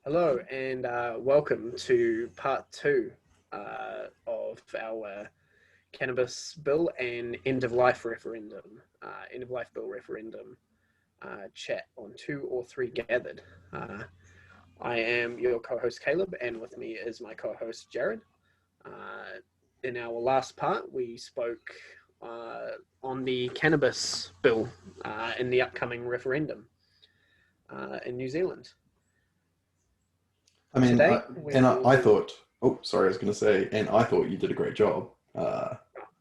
Hello and welcome to part two of our cannabis bill and end of life referendum, end of life bill referendum chat on two or three gathered. I am your co-host Caleb, and with me is my co-host Jared. In our last part, we spoke on the cannabis bill in the upcoming referendum in New Zealand. I mean, Today, I thought, oh, sorry, I was going to say, and I thought you did a great job.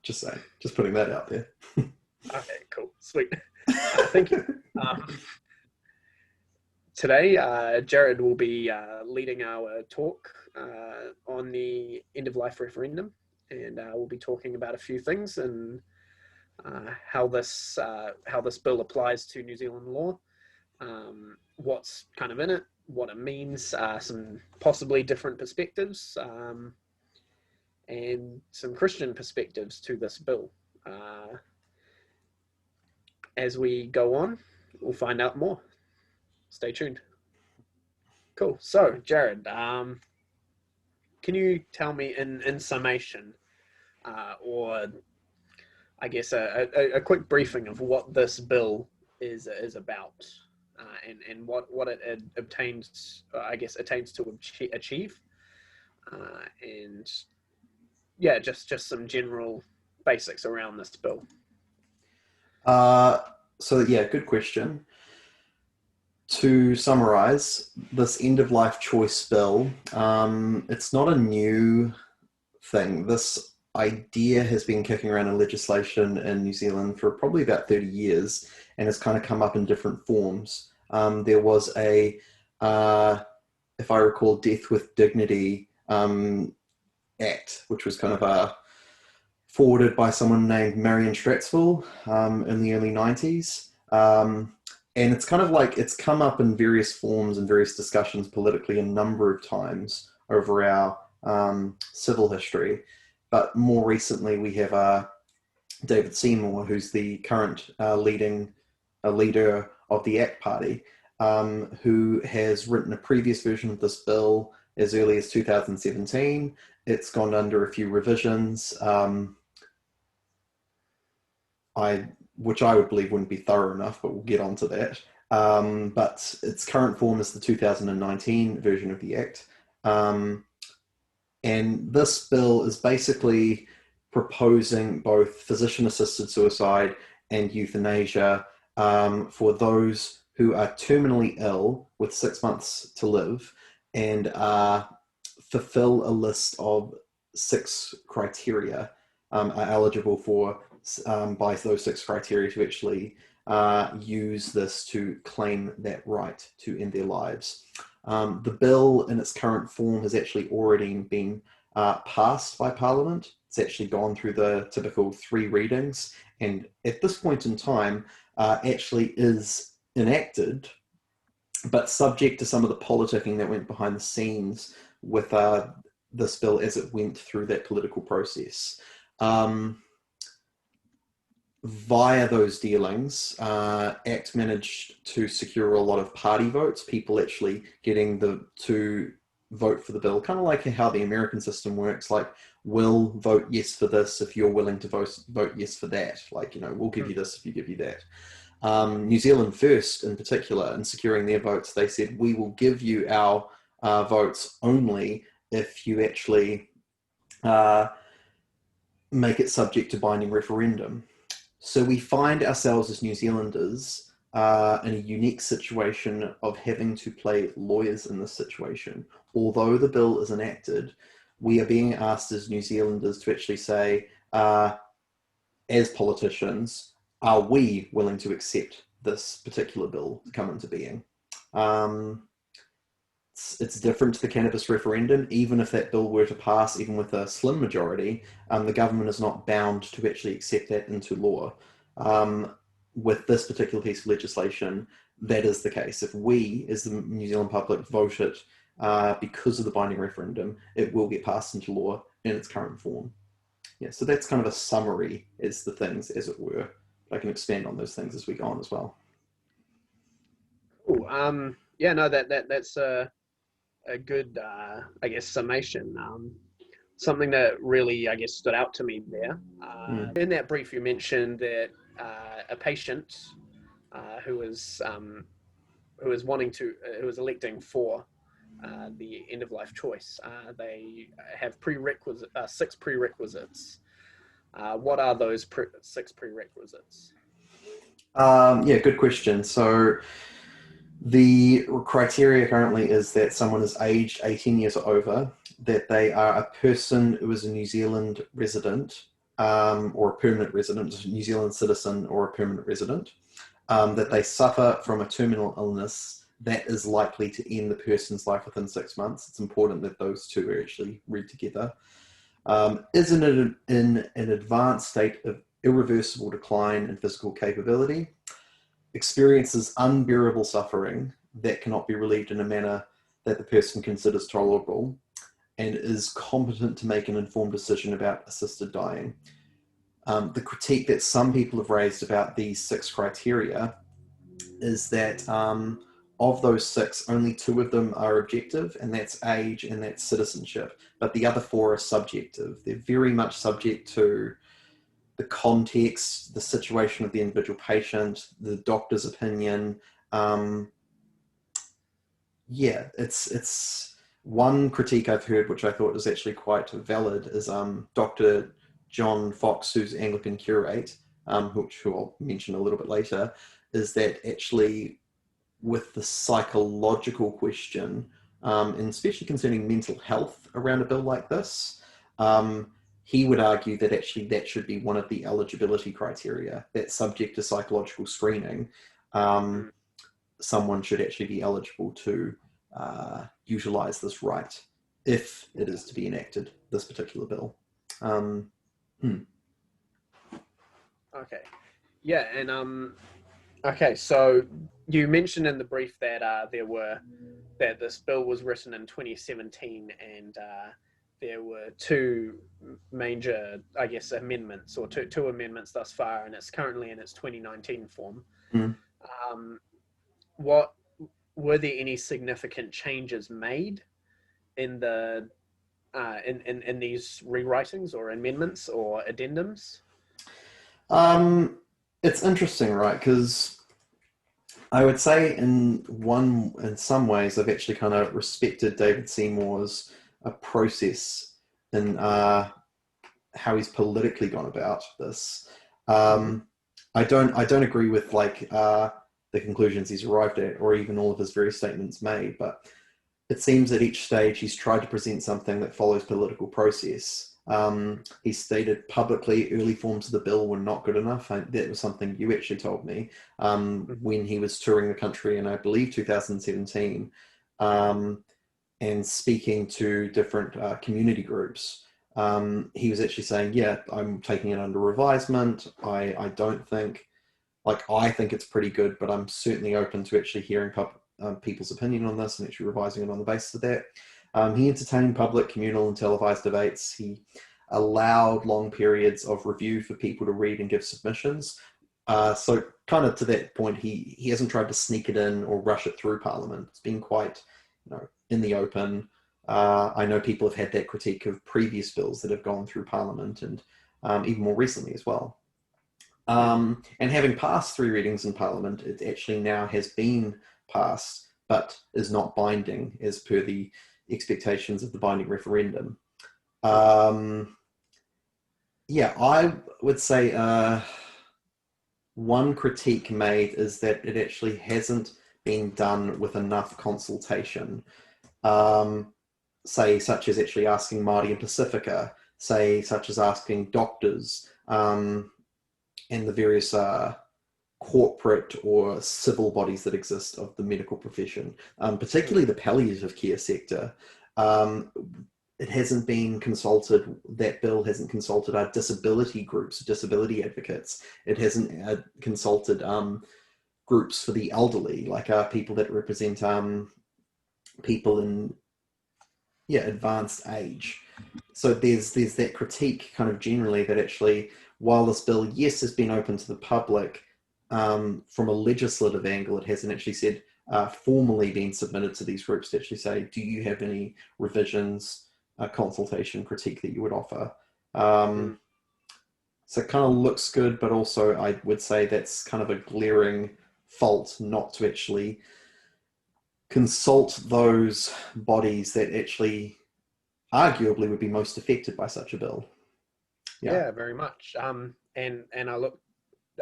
Just saying, just putting that out there. Okay, cool, sweet. Thank you. Today, Jared will be leading our talk on the end of life referendum, and we'll be talking about a few things and how this bill applies to New Zealand law, what's kind of in it, what it means, some possibly different perspectives, and some Christian perspectives to this bill. As we go on, we'll find out more. Stay tuned. Cool. So, Jared, can you tell me in summation, or I guess a quick briefing of what this bill is about, and what it obtains, I guess, attains to achieve, and yeah, just some general basics around this bill. So yeah, good question. To summarize, this end of life choice bill, it's not a new thing. This idea has been kicking around in legislation in New Zealand for probably about 30 years and has kind of come up in different forms. There was if I recall, Death with Dignity Act, which was kind of forwarded by someone named Marion Stratsville in the early 90s. And it's kind of like it's come up in various forms and various discussions politically a number of times over our civil history. But more recently, we have David Seymour, who's the current leader of the ACT Party, who has written a previous version of this bill as early as 2017. It's gone under a few revisions, which I would believe wouldn't be thorough enough, but we'll get onto that. But its current form is the 2019 version of the Act. And this bill is basically proposing both physician-assisted suicide and euthanasia for those who are terminally ill with 6 months to live and fulfill a list of 6 criteria, are eligible for by those 6 criteria to actually use this to claim that right to end their lives. The bill in its current form has actually already been passed by Parliament. It's actually gone through the typical 3 readings, and at this point in time actually is enacted, but subject to some of the politicking that went behind the scenes with this bill as it went through that political process. Via those dealings, ACT managed to secure a lot of party votes, people actually getting to vote for the bill, kind of like how the American system works, like we'll vote yes for this if you're willing to vote yes for that. Like, you know, we'll give you this if you give you that. New Zealand First, in particular, in securing their votes, they said, we will give you our votes only if you actually make it subject to binding referendum. So we find ourselves as New Zealanders in a unique situation of having to play lawyers in this situation. Although the bill is enacted, we are being asked as New Zealanders to actually say, as politicians, are we willing to accept this particular bill to come into being? It's different to the cannabis referendum. Even if that bill were to pass, even with a slim majority, the government is not bound to actually accept that into law. With this particular piece of legislation, that is the case. If we, as the New Zealand public, vote it because of the binding referendum, it will get passed into law in its current form. Yeah, so that's kind of a summary as the things, as it were. I can expand on those things as we go on as well. Cool. Yeah, no, that's a good, I guess, summation. Something that really, I guess, stood out to me there. In that brief, you mentioned that a patient who was electing for the end of life choice, they have six prerequisites. What are those six prerequisites? Yeah, good question. So the criteria currently is that someone is aged 18 years or over, that they are a person who is a New Zealand resident or a permanent resident, a New Zealand citizen or a permanent resident, that they suffer from a terminal illness that is likely to end the person's life within 6 months. It's important that those two are actually read together. Is in an advanced state of irreversible decline in physical capability, experiences unbearable suffering that cannot be relieved in a manner that the person considers tolerable, and is competent to make an informed decision about assisted dying. The critique that some people have raised about these six criteria is that of those six, only two of them are objective, and that's age and that's citizenship. But the other four are subjective. They're very much subject to the context, the situation of the individual patient, the doctor's opinion. Yeah, it's one critique I've heard, which I thought was actually quite valid, is Dr. John Fox, who's Anglican curate, who I'll mention a little bit later, is that actually with the psychological question, and especially concerning mental health around a bill like this, he would argue that actually that should be one of the eligibility criteria, that subject to psychological screening, someone should actually be eligible to utilize this right if it is to be enacted, this particular bill. Okay. Yeah, and okay, so you mentioned in the brief that that this bill was written in 2017, and there were two major, I guess, amendments, or two amendments thus far, and it's currently in its 2019 form. What were there any significant changes made in the in these rewritings or amendments or addendums? It's interesting, right? Because I would say in some ways I've actually kind of respected David Seymour's process in how he's politically gone about this. I don't agree with the conclusions he's arrived at, or even all of his various statements made, but it seems at each stage he's tried to present something that follows political process. He stated publicly early forms of the bill were not good enough. That was something you actually told me when he was touring the country in, I believe, 2017, and speaking to different community groups. He was actually saying, yeah, I'm taking it under revisement. I don't think, I think it's pretty good, but I'm certainly open to actually hearing people's opinion on this and actually revising it on the basis of that. He entertained public, communal, and televised debates. He allowed long periods of review for people to read and give submissions. So kind of to that point, he hasn't tried to sneak it in or rush it through Parliament. It's been quite, in the open. I know people have had that critique of previous bills that have gone through Parliament, and even more recently as well. And having passed 3 readings in Parliament, it actually now has been passed, but is not binding as per the expectations of the binding referendum. Yeah, I would say one critique made is that it actually hasn't been done with enough consultation. Say, such as actually asking Māori and Pacifica, say, such as asking doctors and the various corporate or civil bodies that exist of the medical profession, particularly the palliative care sector. It hasn't been consulted, that bill hasn't consulted our disability groups, disability advocates. It hasn't consulted groups for the elderly, like people that represent people in advanced age. So there's that critique kind of generally that actually, while this bill, yes, has been open to the public, from a legislative angle, it hasn't actually said, formally been submitted to these groups to actually say, do you have any revisions, consultation, critique that you would offer? So it kind of looks good, but also I would say that's kind of a glaring fault not to actually consult those bodies that actually arguably would be most affected by such a bill. Yeah, very much. And I look,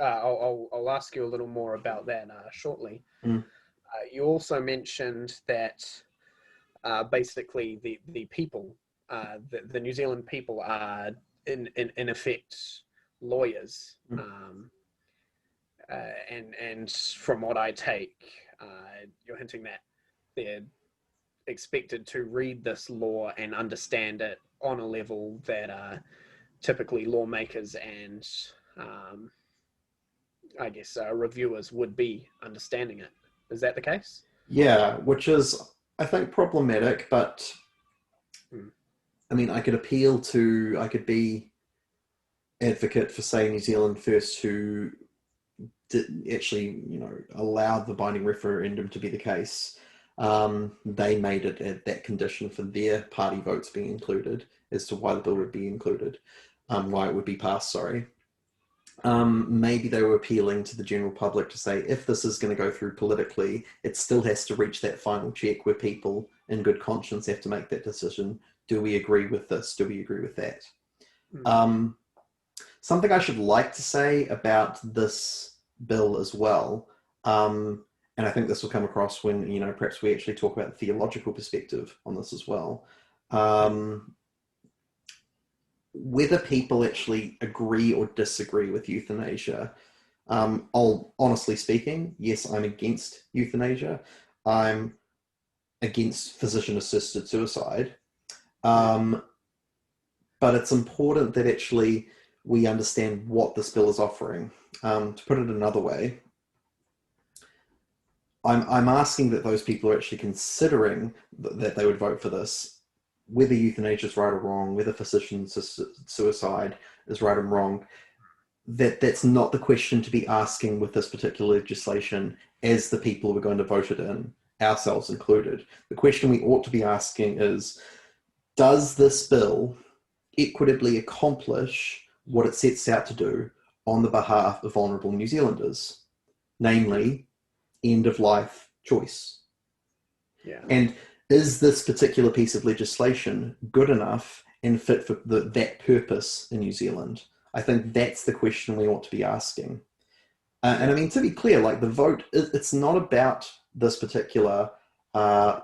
I'll ask you a little more about that shortly. You also mentioned that basically the people, the New Zealand people are in effect lawyers, and from what I take, you're hinting that they're expected to read this law and understand it on a level that typically lawmakers and I guess reviewers would be understanding it. Is that the case? Yeah, which is, I think, problematic, but I mean, I could be advocate for, say, New Zealand First, who did actually, allowed the binding referendum to be the case. They made it that condition for their party votes being included as to why the bill would be included, why it would be passed, sorry. Maybe they were appealing to the general public to say, if this is going to go through politically, it still has to reach that final check where people in good conscience have to make that decision. Do we agree with this? Do we agree with that? Something I should like to say about this bill as well, and I think this will come across when, perhaps we actually talk about the theological perspective on this as well. Whether people actually agree or disagree with euthanasia, honestly speaking, yes, I'm against euthanasia. I'm against physician-assisted suicide. But it's important that actually we understand what this bill is offering. To put it another way, I'm asking that those people are actually considering that they would vote for this, whether euthanasia is right or wrong, whether physician-assisted suicide is right or wrong. That's not the question to be asking with this particular legislation as the people who are going to vote it in, ourselves included. The question we ought to be asking is, does this bill equitably accomplish what it sets out to do on the behalf of vulnerable New Zealanders, namely end-of-life choice? And is this particular piece of legislation good enough and fit for that purpose in New Zealand? I think that's the question we ought to be asking. And I mean, to be clear, like the vote, it's not about this particular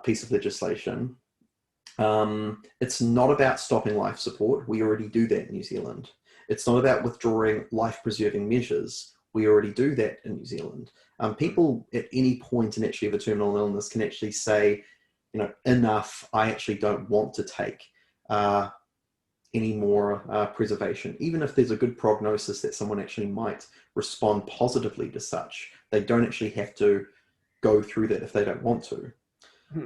piece of legislation. It's not about stopping life support. We already do that in New Zealand. It's not about withdrawing life-preserving measures. We already do that in New Zealand. People at any point in actually of a terminal illness can actually say, enough, I actually don't want to take any more preservation. Even if there's a good prognosis that someone actually might respond positively to such, they don't actually have to go through that if they don't want to.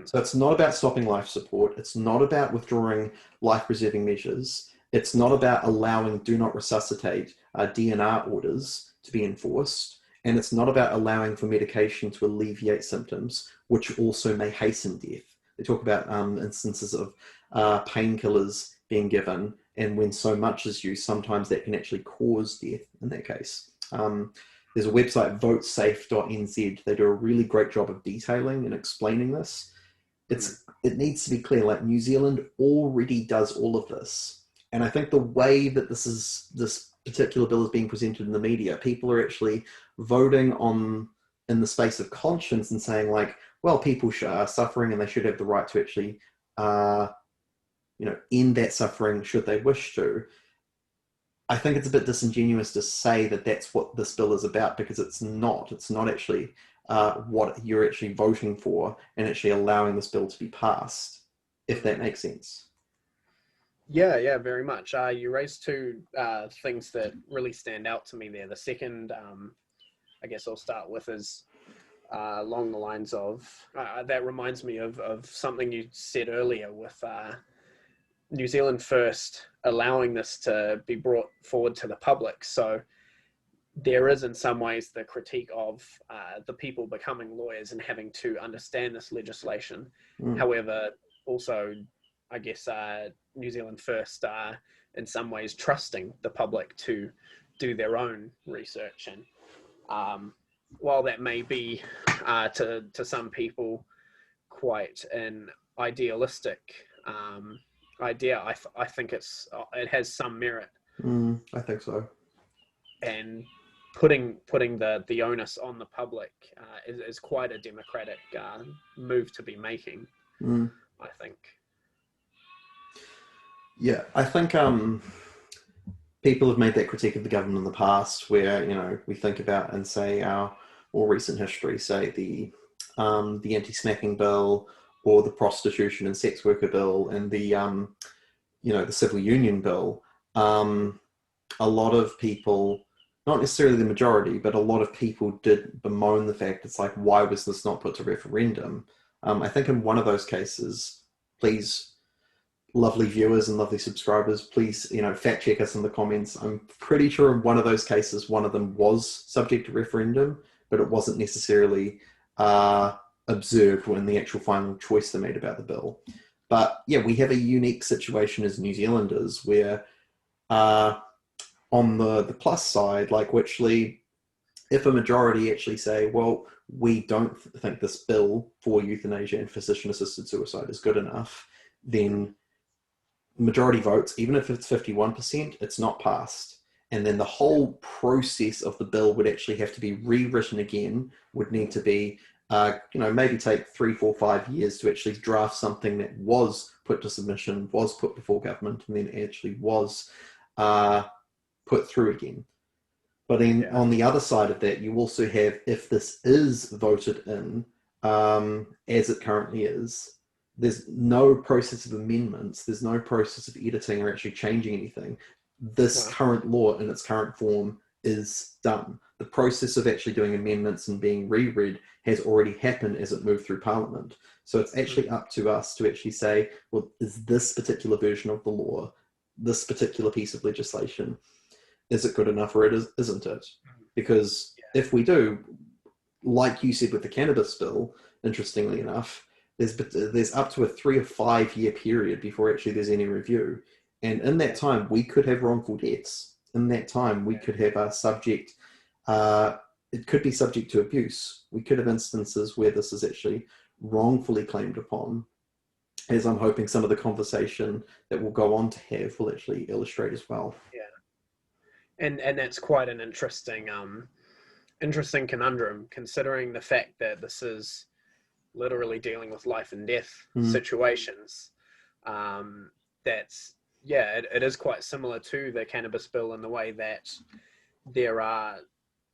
So it's not about stopping life support. It's not about withdrawing life-preserving measures. It's not about allowing do not resuscitate DNR orders to be enforced. And it's not about allowing for medication to alleviate symptoms, which also may hasten death. They talk about instances of painkillers being given, and when so much is used, sometimes that can actually cause death in that case. There's a website, votesafe.nz. They do a really great job of detailing and explaining this. It needs to be clear, like New Zealand already does all of this. And I think the way that this particular bill is being presented in the media, people are actually voting in the space of conscience and saying like, well, people are suffering and they should have the right to actually, end that suffering should they wish to. I think it's a bit disingenuous to say that that's what this bill is about, because it's not. It's not actually what you're actually voting for and actually allowing this bill to be passed, if that makes sense. Yeah, very much. You raised two things that really stand out to me there. The second, I guess I'll start with, is along the lines of, that reminds me of something you said earlier with New Zealand First allowing this to be brought forward to the public. So there is in some ways the critique of the people becoming lawyers and having to understand this legislation. However, also, I guess New Zealand First are in some ways trusting the public to do their own research. And while that may be to some people quite an idealistic idea, I think it has some merit. I think so. And putting the onus on the public is quite a democratic move to be making, I think. Yeah, I think people have made that critique of the government in the past, where, you know, we think about and say our more recent history, say the anti-smacking bill, or the prostitution and sex worker bill, and the the civil union bill. A lot of people, not necessarily the majority, but a lot of people did bemoan the fact, it's like, why was this not put to referendum? I think in one of those cases, please, lovely viewers and lovely subscribers, please, fact check us in the comments. I'm pretty sure in one of those cases, one of them was subject to referendum, but it wasn't necessarily observed when the actual final choice they made about the bill. But yeah, we have a unique situation as New Zealanders where on the plus side, like, actually, if a majority actually say, well, we don't think this bill for euthanasia and physician-assisted suicide is good enough, then majority votes, even if it's 51%, it's not passed. And then the whole process of the bill would actually have to be rewritten again, would need to be, maybe take 3, 4, 5 years to actually draft something that was put to submission, was put before government, and then actually was put through again. But then on the other side of that, you also have, if this is voted in, as it currently is, there's no process of amendments, there's no process of editing or actually changing anything. This current law in its current form is done. The process of actually doing amendments and being reread has already happened as it moved through Parliament. So it's actually up to us to actually say, well, is this particular version of the law, this particular piece of legislation, is it good enough or isn't it? Because if we do, like you said with the cannabis bill, interestingly enough, there's up to a 3 or 5 year period before actually there's any review. And in that time, we could have wrongful deaths. In that time, we could have it could be subject to abuse. We could have instances where this is actually wrongfully claimed upon, as I'm hoping some of the conversation that we'll go on to have will actually illustrate as well. Yeah. And that's quite an interesting conundrum, considering the fact that this is literally dealing with life and death situations. It is quite similar to the cannabis bill in the way that there are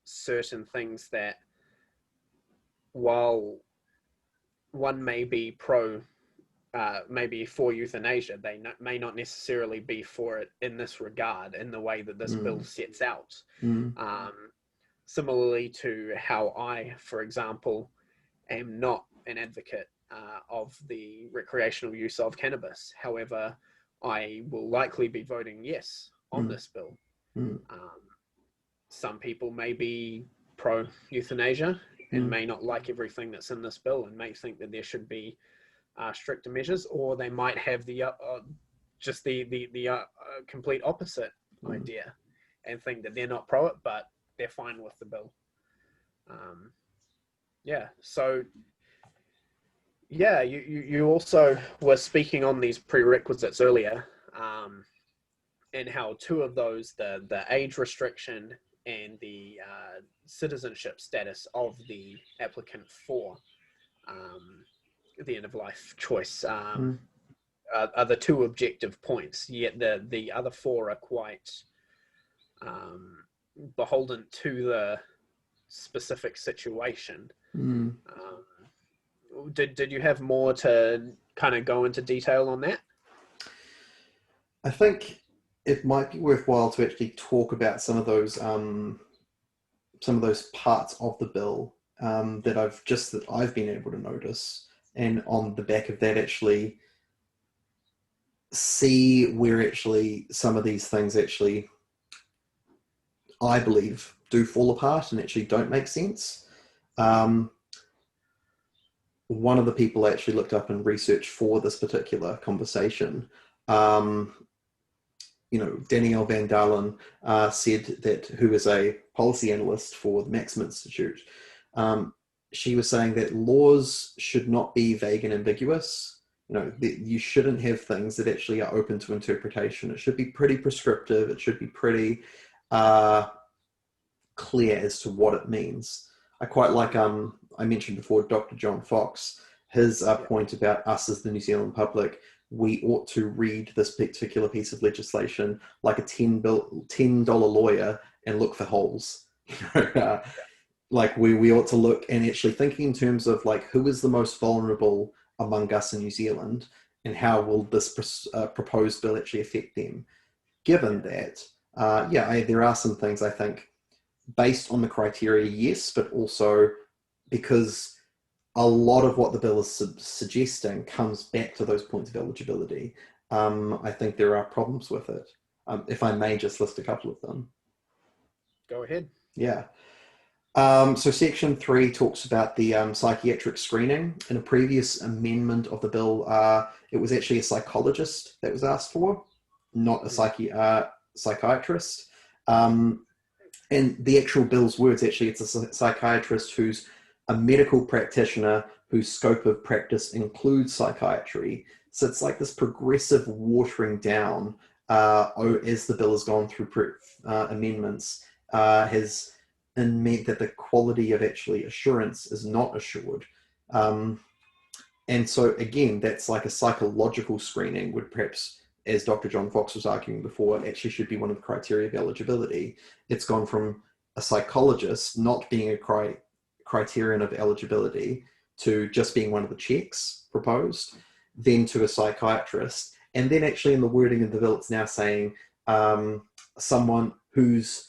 certain things that, while one may be maybe for euthanasia, they may not necessarily be for it in this regard, in the way that this bill sets out. Similarly to how I, for example, am not an advocate of the recreational use of cannabis. However, I will likely be voting yes on this bill. Some people may be pro-euthanasia and may not like everything that's in this bill and may think that there should be stricter measures, or they might have the complete opposite idea and think that they're not pro it, but they're fine with the bill. You also were speaking on these prerequisites earlier, and how two of those, the age restriction and the citizenship status of the applicant for the end of life choice, are the two objective points. Yet the other four are quite beholden to the specific situation. Did you have more to kind of go into detail on that? I think it might be worthwhile to actually talk about some of those parts of the bill that I've been able to notice, and on the back of that actually see where actually some of these things actually, I believe, do fall apart and actually don't make sense. One of the people I actually looked up and researched for this particular conversation, Danielle Van Dalen, said that, who is a policy analyst for the Maxim Institute, she was saying that laws should not be vague and ambiguous. You shouldn't have things that actually are open to interpretation. It should be pretty prescriptive. It should be pretty clear as to what it means. I quite like, I mentioned before, Dr. John Fox, his point about us as the New Zealand public. We ought to read this particular piece of legislation like a $10 lawyer and look for holes. Like we ought to look and actually thinking in terms of like who is the most vulnerable among us in New Zealand and how will this proposed bill actually affect them. Given that, there are some things I think based on the criteria, yes, but also because a lot of what the bill is suggesting comes back to those points of eligibility. I think there are problems with it. If I may just list a couple of them. Go ahead. Yeah. So Section 3 talks about the psychiatric screening. In a previous amendment of the bill, it was actually a psychologist that was asked for, not a psychiatrist. And the actual bill's words, actually, it's a psychiatrist who's a medical practitioner whose scope of practice includes psychiatry. So it's like this progressive watering down as the bill has gone through amendments, has meant that the quality of actually assurance is not assured. And so again, that's like a psychological screening would perhaps, as Dr. John Fox was arguing before, actually should be one of the criteria of eligibility. It's gone from a psychologist not being a criterion of eligibility to just being one of the checks proposed, then to a psychiatrist. And then actually in the wording of the bill, it's now saying someone whose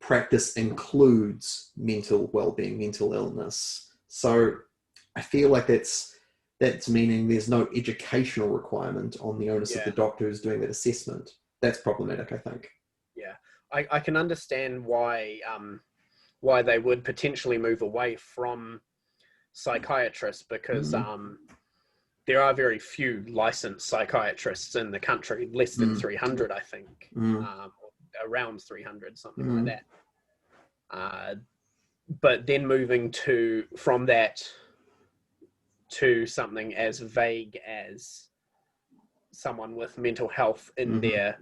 practice includes mental well-being, mental illness. So I feel like that's meaning there's no educational requirement on the onus of the doctor who's doing that assessment. That's problematic, I think. Yeah, I can understand why they would potentially move away from psychiatrists because there are very few licensed psychiatrists in the country, less than 300, I think, around 300, something like that. But then moving from that to something as vague as someone with mental health in their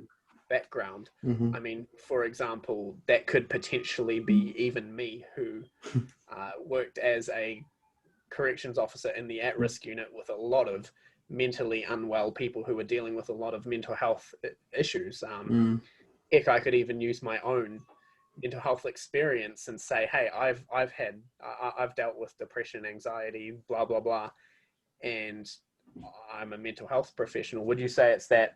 background. I mean, for example, that could potentially be even me, who worked as a corrections officer in the at-risk unit with a lot of mentally unwell people who were dealing with a lot of mental health issues. Heck, I could even use my own mental health experience and say, hey, I've dealt with depression, anxiety, blah blah blah, and I'm a mental health professional. Would you say it's that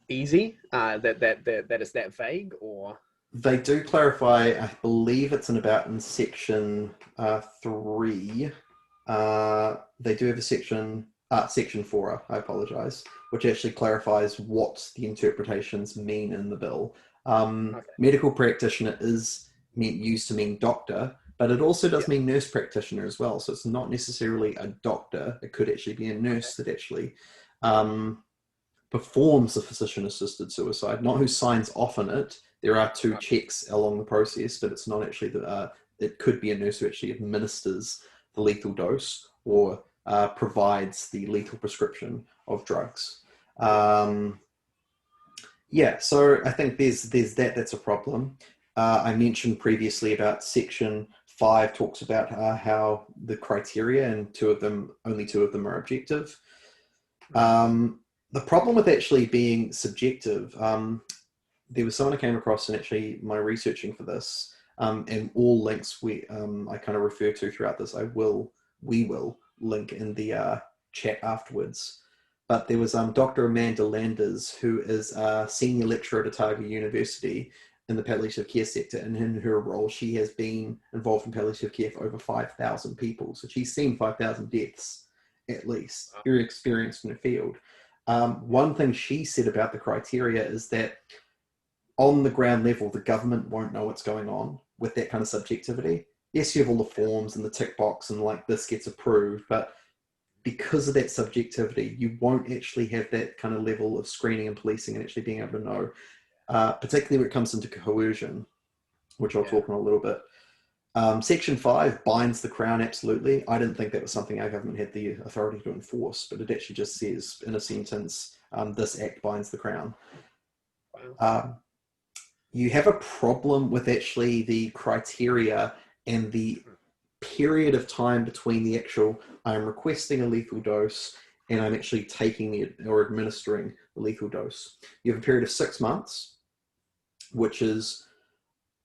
easy, that is that vague? Or they do clarify, I believe it's in section 3, they do have a section 4, I apologize, which actually clarifies what the interpretations mean in the bill. Medical practitioner is used to mean doctor, but it also does mean nurse practitioner as well. So it's not necessarily a doctor. It could actually be a nurse that actually performs the physician-assisted suicide, not who signs off on it. There are 2 checks along the process, but it's not actually it could be a nurse who actually administers the lethal dose or provides the lethal prescription of drugs. So I think there's that's a problem. I mentioned previously about section 5 talks about how the criteria, and only two of them are objective. The problem with actually being subjective, there was someone I came across in actually my researching for this, and all links I kind of refer to throughout this, we will link in the chat afterwards. But there was Dr. Amanda Landers, who is a senior lecturer at Otago University in the palliative care sector, and in her role, she has been involved in palliative care for over 5,000 people. So she's seen 5,000 deaths, at least. Very experienced in the field. One thing she said about the criteria is that on the ground level, the government won't know what's going on. with that kind of subjectivity. Yes, you have all the forms and the tick box and like this gets approved, but because of that subjectivity, you won't actually have that kind of level of screening and policing and actually being able to know, particularly when it comes into coercion, which I'll talk on a little bit. Section 5 binds the Crown, absolutely. I didn't think that was something our government had the authority to enforce, but it actually just says in a sentence, this act binds the Crown. Wow. You have a problem with actually the criteria and the period of time between the actual, I'm requesting a lethal dose and I'm actually taking or administering the lethal dose. You have a period of 6 months, which is,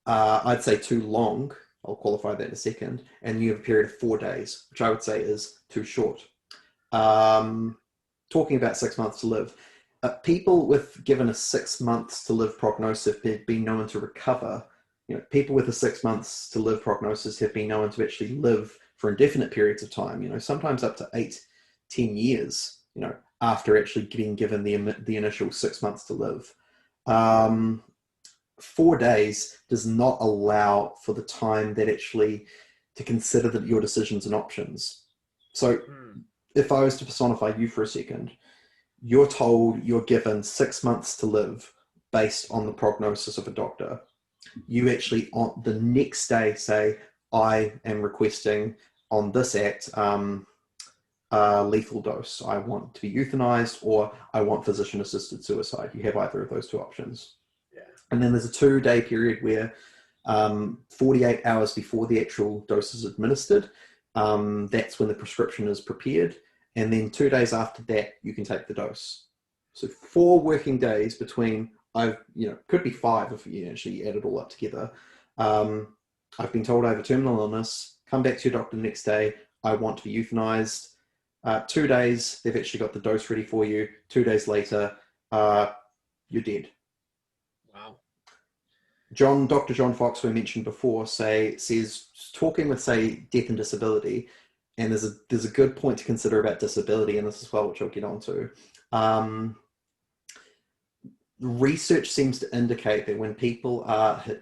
I'd say, too long. I'll qualify that in a second. And you have a period of 4 days, which I would say is too short. Talking about 6 months to live, people with given a 6 months to live prognosis have been known to recover. People with a 6 months to live prognosis have been known to actually live for indefinite periods of time, sometimes up to 8-10 years, after actually being given the initial 6 months to live. 4 days does not allow for the time that actually to consider that your decisions and options. So if I was to personify you for a second, you're told you're given 6 months to live based on the prognosis of a doctor. You actually on the next day say, I am requesting on this act lethal dose. I want to be euthanized, or I want physician-assisted suicide. You have either of those two options. Yeah. And then there's a 2-day period where 48 hours before the actual dose is administered, that's when the prescription is prepared. And then 2 days after that, you can take the dose. So 4 working days between, could be 5 if you actually add it all up together. I've been told I have a terminal illness. Come back to your doctor the next day. I want to be euthanized. 2 days, they've actually got the dose ready for you. 2 days later, you're dead. Wow. Dr. John Fox, who I mentioned before, says talking with, say, death and disability, and there's a good point to consider about disability in this as well, which I'll get onto. Research seems to indicate that when people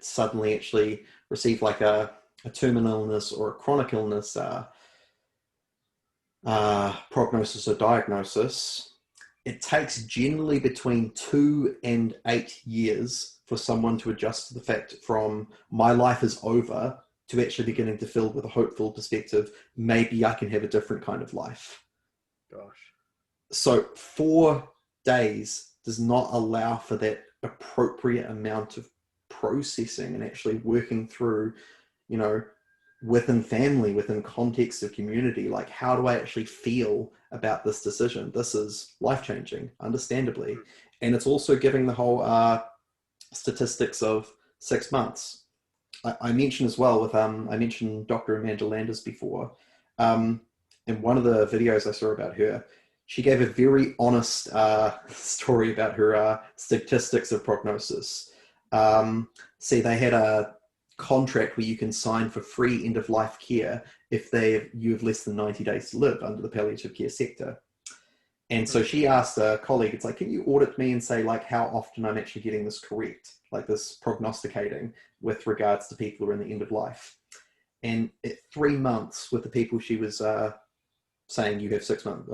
suddenly actually receive like a terminal illness or a chronic illness prognosis or diagnosis, it takes generally between 2 and 8 years for someone to adjust to the fact from my life is over to actually beginning to feel with a hopeful perspective, maybe I can have a different kind of life. Gosh. So 4 days does not allow for that appropriate amount of processing and actually working through, within family, within context of community, like how do I actually feel about this decision? This is life-changing, understandably. And it's also giving the whole statistics of 6 months. I mentioned as well with, I mentioned Dr. Amanda Landers before. In one of the videos I saw about her, she gave a very honest story about her statistics of prognosis. See, they had a contract where you can sign for free end-of-life care if you have less than 90 days to live under the palliative care sector. And so she asked a colleague, it's like, can you audit me and say like how often I'm actually getting this correct, like this prognosticating with regards to people who are in the end of life? And at 3 months with the people she was saying you have 6 months,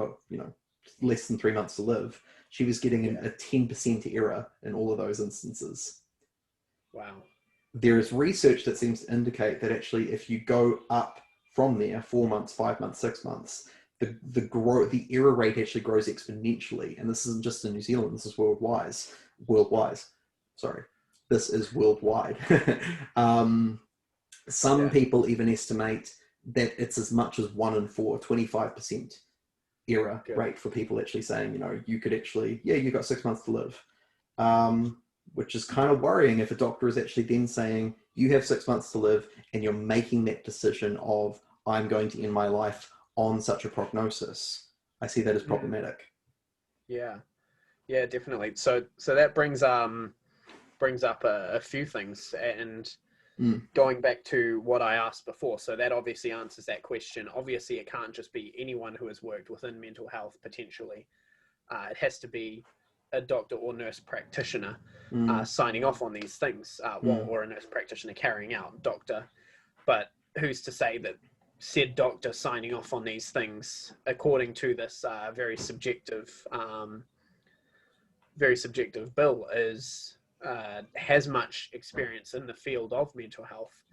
less than 3 months to live, she was getting a 10% error in all of those instances. Wow. There is research that seems to indicate that actually if you go up from there, 4 months, 5 months, 6 months, the error rate actually grows exponentially. And this isn't just in New Zealand, this is worldwide. This is worldwide. Some people even estimate that it's as much as 1 in 4, 25% error rate for people actually saying, you could actually, you got 6 months to live. Which is kind of worrying if a doctor is actually then saying, you have 6 months to live, and you're making that decision of, I'm going to end my life on such a prognosis. I see that as problematic. Yeah, definitely. So that brings up a few things, and going back to what I asked before, so that obviously answers that question. Obviously, it can't just be anyone who has worked within mental health potentially. It has to be a doctor or nurse practitioner Mm. signing off on these things, or a nurse practitioner carrying out doctor. But who's to say that said doctor signing off on these things, according to this very subjective bill, has much experience in the field of mental health,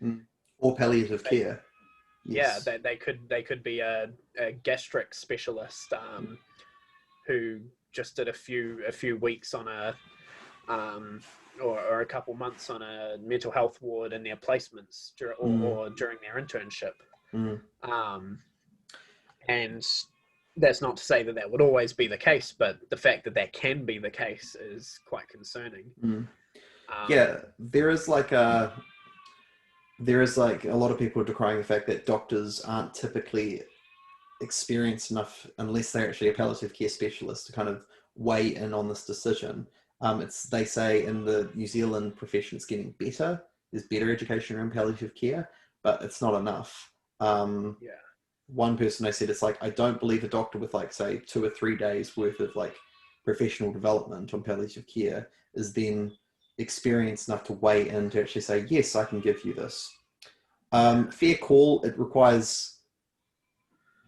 or palliative care. Yes. Yeah, they could be a gastric specialist who just did a few weeks on a or a couple months on a mental health ward in their placements or during their internship. And that's not to say that that would always be the case, but the fact that that can be the case is quite concerning. Yeah, there is like a lot of people decrying the fact that doctors aren't typically experienced enough, unless they're actually a palliative care specialist, to kind of weigh in on this decision. They say in the New Zealand profession it's getting better. There's better education around palliative care, but it's not enough. One person, I said, it's like, I don't believe a doctor with like, say, 2 or 3 days worth of like professional development on palliative care is then experienced enough to weigh in to actually say, yes, I can give you this. Fair call. It requires,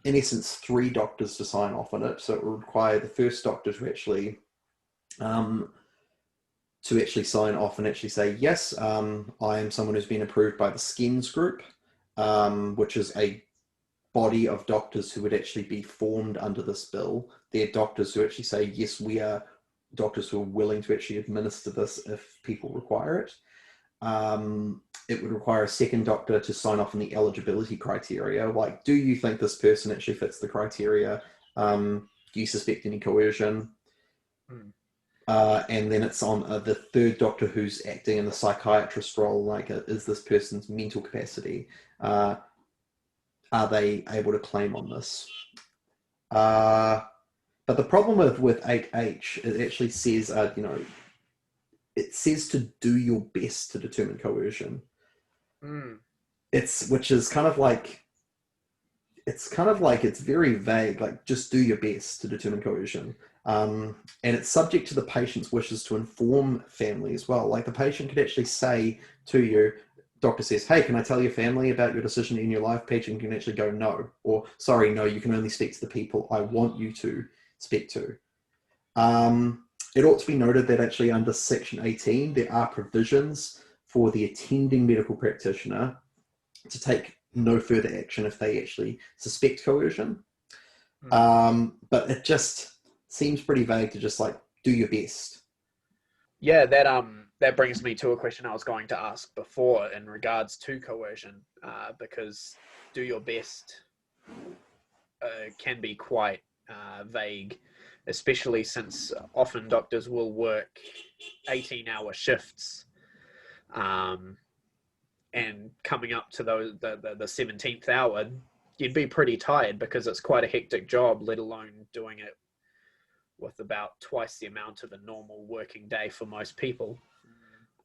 in essence, 3 doctors to sign off on it. So it will require the first doctor to actually sign off and actually say, yes, I am someone who's been approved by the SCENS group, which is a body of doctors who would actually be formed under this bill. They're doctors who actually say, yes, we are doctors who are willing to actually administer this if people require it. It would require a second doctor to sign off on the eligibility criteria. Like, do you think this person actually fits the criteria? Do you suspect any coercion? And then it's on the third doctor who's acting in the psychiatrist role. Like, is this person's mental capacity? Are they able to claim on this? But the problem with 8H, it actually says, it says to do your best to determine coercion. Which is kind of like, it's very vague, like just do your best to determine coercion. And it's subject to the patient's wishes to inform family as well. Like the patient could actually say to you, doctor says, hey, can I tell your family about your decision in your life? Patient can actually go, no. Or, sorry, no, you can only speak to the people I want you to speak to. It ought to be noted that actually under Section 18, there are provisions for the attending medical practitioner to take no further action if they actually suspect coercion. But it just seems pretty vague to just like do your best. Yeah, that brings me to a question I was going to ask before in regards to coercion, because do your best can be quite vague, especially since often doctors will work 18-hour shifts, and coming up to the 17th hour, you'd be pretty tired because it's quite a hectic job, let alone doing it with about twice the amount of a normal working day for most people.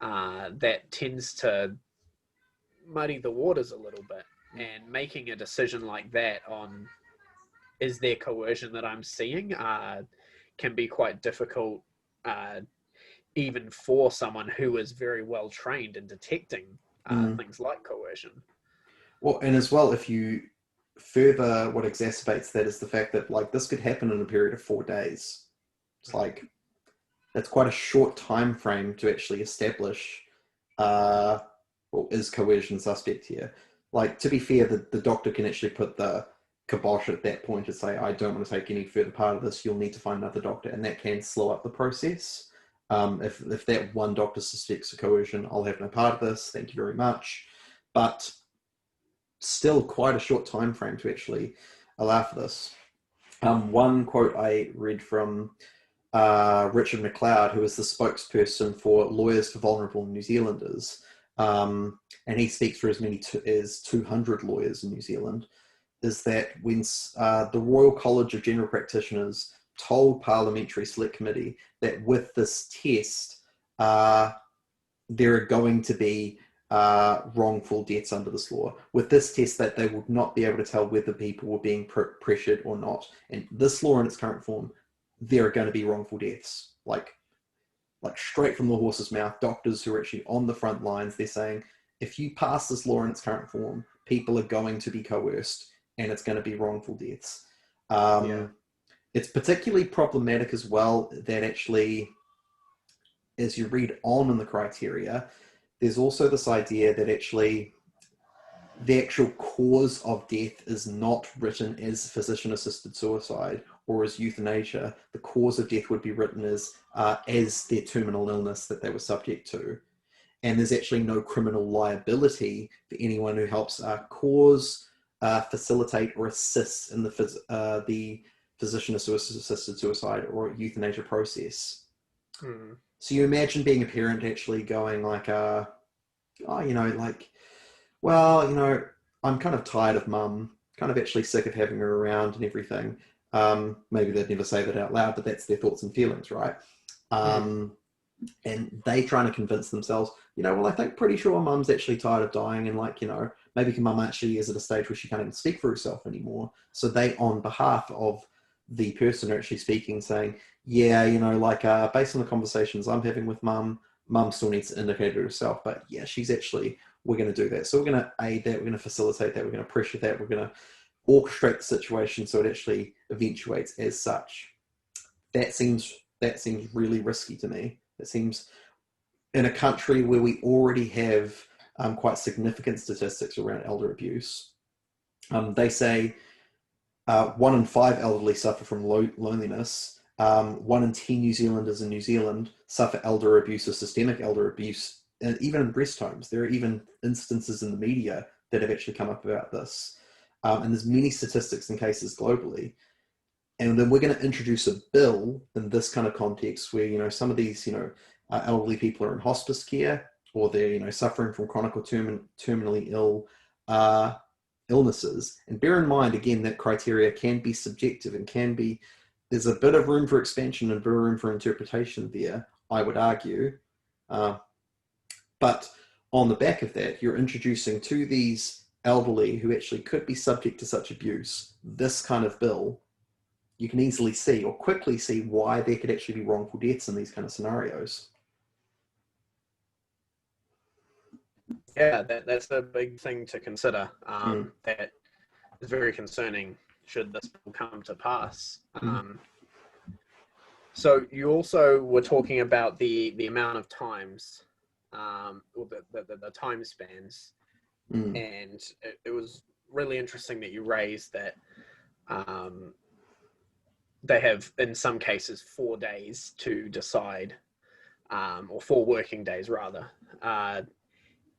That tends to muddy the waters a little bit, and making a decision like that on is there coercion that I'm seeing can be quite difficult, even for someone who is very well trained in detecting things like coercion. Well, and as well, if you further, what exacerbates that is the fact that like this could happen in a period of 4 days. It's like, that's quite a short time frame to actually establish is coercion suspect here. Like, to be fair, the doctor can actually put the kibosh at that point and say, I don't want to take any further part of this, you'll need to find another doctor, and that can slow up the process. If that one doctor suspects a coercion, I'll have no part of this, thank you very much. But still quite a short time frame to actually allow for this. One quote I read from Richard McLeod, who is the spokesperson for Lawyers for Vulnerable New Zealanders, and he speaks for as many as 200 lawyers in New Zealand, is that when the Royal College of General Practitioners told Parliamentary Select Committee that with this test, there are going to be wrongful deaths under this law. With this test, that they would not be able to tell whether people were being pressured or not. And this law in its current form, there are going to be wrongful deaths. Like, like straight from the horse's mouth, doctors who are actually on the front lines, they're saying, if you pass this law in its current form, people are going to be coerced and it's going to be wrongful deaths. It's particularly problematic as well that actually, as you read on in the criteria, there's also this idea that actually the actual cause of death is not written as physician-assisted suicide or as euthanasia. The cause of death would be written as their terminal illness that they were subject to. And there's actually no criminal liability for anyone who helps cause, facilitate, or assist in the physician-assisted suicide or euthanasia process. So you imagine being a parent actually going like, well, I'm kind of tired of mum, kind of actually sick of having her around and everything. Maybe they'd never say that out loud, but that's their thoughts and feelings, right? And they trying to convince themselves, well, I think pretty sure mum's actually tired of dying, and maybe mum actually is at a stage where she can't even speak for herself anymore. So they, on behalf of the person actually speaking, saying, yeah, based on the conversations I'm having with mum still needs to indicate it herself, but yeah, we're going to do that. So we're going to aid that, we're going to facilitate that, we're going to pressure that, we're going to orchestrate the situation so it actually eventuates as such. That seems really risky to me. It seems, in a country where we already have quite significant statistics around elder abuse, they say 1 in 5 elderly suffer from loneliness. 1 in 10 New Zealanders in New Zealand suffer elder abuse or systemic elder abuse, and even in rest homes. There are even instances in the media that have actually come up about this. And there's many statistics and cases globally. And then we're going to introduce a bill in this kind of context where, some of these, elderly people are in hospice care, or they're, suffering from chronic or terminally ill illnesses. And bear in mind, again, that criteria can be subjective and there's a bit of room for expansion and a bit of room for interpretation there, I would argue. But on the back of that, you're introducing to these elderly who actually could be subject to such abuse, this kind of bill. You can easily see or quickly see why there could actually be wrongful deaths in these kind of scenarios. Yeah, that's a big thing to consider. That is very concerning should this bill come to pass. So you also were talking about the amount of times, or the time spans, and it was really interesting that you raised that they have, in some cases, 4 days to decide, or 4 working days rather,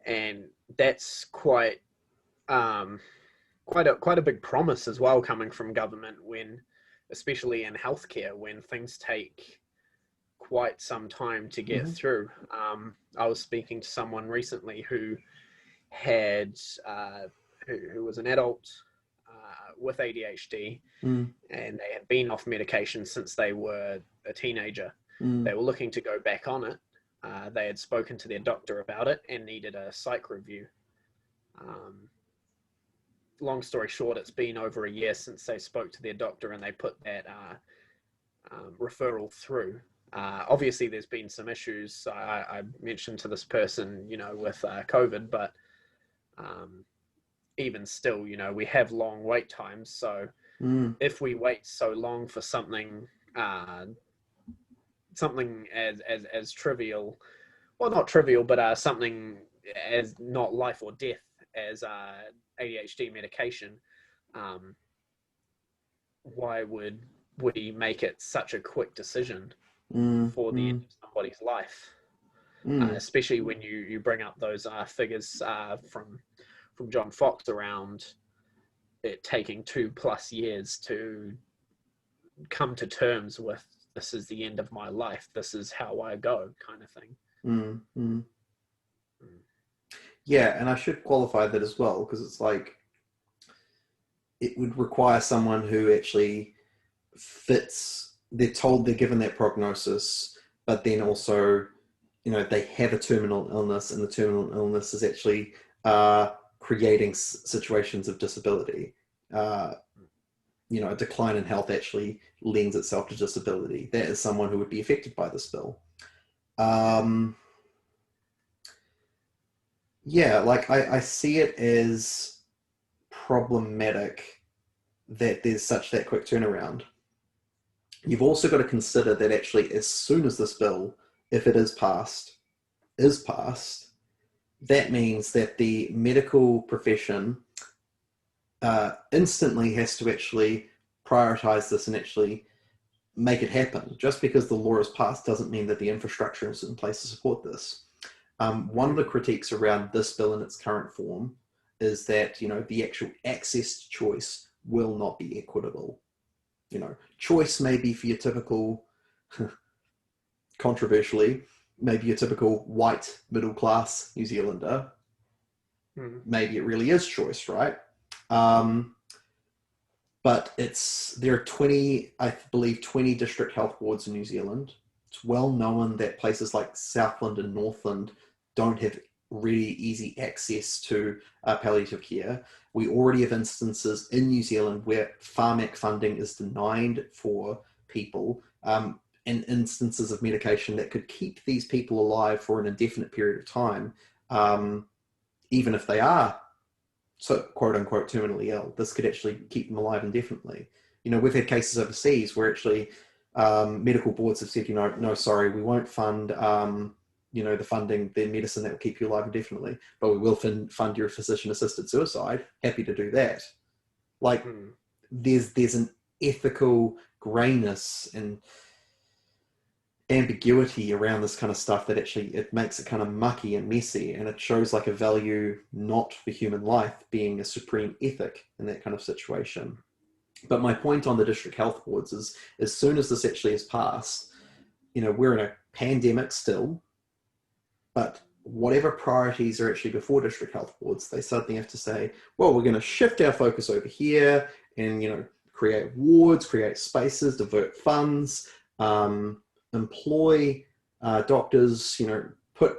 and that's quite a big promise as well, coming from government, when, especially in healthcare, when things take quite some time to get through. I was speaking to someone recently who had who was an adult with ADHD, and they had been off medication since they were a teenager. They were looking to go back on it. They had spoken to their doctor about it and needed a psych review. Long story short, it's been over a year since they spoke to their doctor and they put that referral through. Obviously, there's been some issues. I mentioned to this person, with COVID, but even still, we have long wait times. So if we wait so long for something as trivial, well, not trivial, but something as not life or death as ADHD medication, why would he make it such a quick decision for the end of somebody's life? Especially when you bring up those figures from John Fox around it taking 2+ years to come to terms with, this is the end of my life, this is how I go, kind of thing. Yeah, and I should qualify that as well, because it's like, it would require someone who actually fits, they're told they're given that prognosis, but then also, they have a terminal illness, and the terminal illness is actually creating situations of disability. A decline in health actually lends itself to disability. That is someone who would be affected by this bill. Um, yeah, like I see it as problematic that there's such that quick turnaround. You've also got to consider that actually, as soon as this bill, if it is passed, that means that the medical profession instantly has to actually prioritize this and actually make it happen. Just because the law is passed doesn't mean that the infrastructure is in place to support this. One of the critiques around this bill in its current form is that, the actual access to choice will not be equitable. Choice may be for your typical, controversially, maybe your typical white middle class New Zealander. Maybe it really is choice, right? But there are 20, I believe, 20 district health boards in New Zealand. It's well known that places like Southland and Northland don't have really easy access to palliative care. We already have instances in New Zealand where pharmac funding is denied for people, and instances of medication that could keep these people alive for an indefinite period of time, even if they are, so quote unquote, terminally ill. This could actually keep them alive indefinitely. We've had cases overseas where actually medical boards have said, no, sorry, we won't fund, the medicine that will keep you alive indefinitely, but we will fund your physician-assisted suicide. Happy to do that. Like, there's an ethical grayness and ambiguity around this kind of stuff that actually it makes it kind of mucky and messy, and it shows like a value not for human life being a supreme ethic in that kind of situation. But my point on the district health boards is, as soon as this actually is passed, we're in a pandemic still, but whatever priorities are actually before district health boards, they suddenly have to say, well, we're going to shift our focus over here and, create wards, create spaces, divert funds, employ doctors, put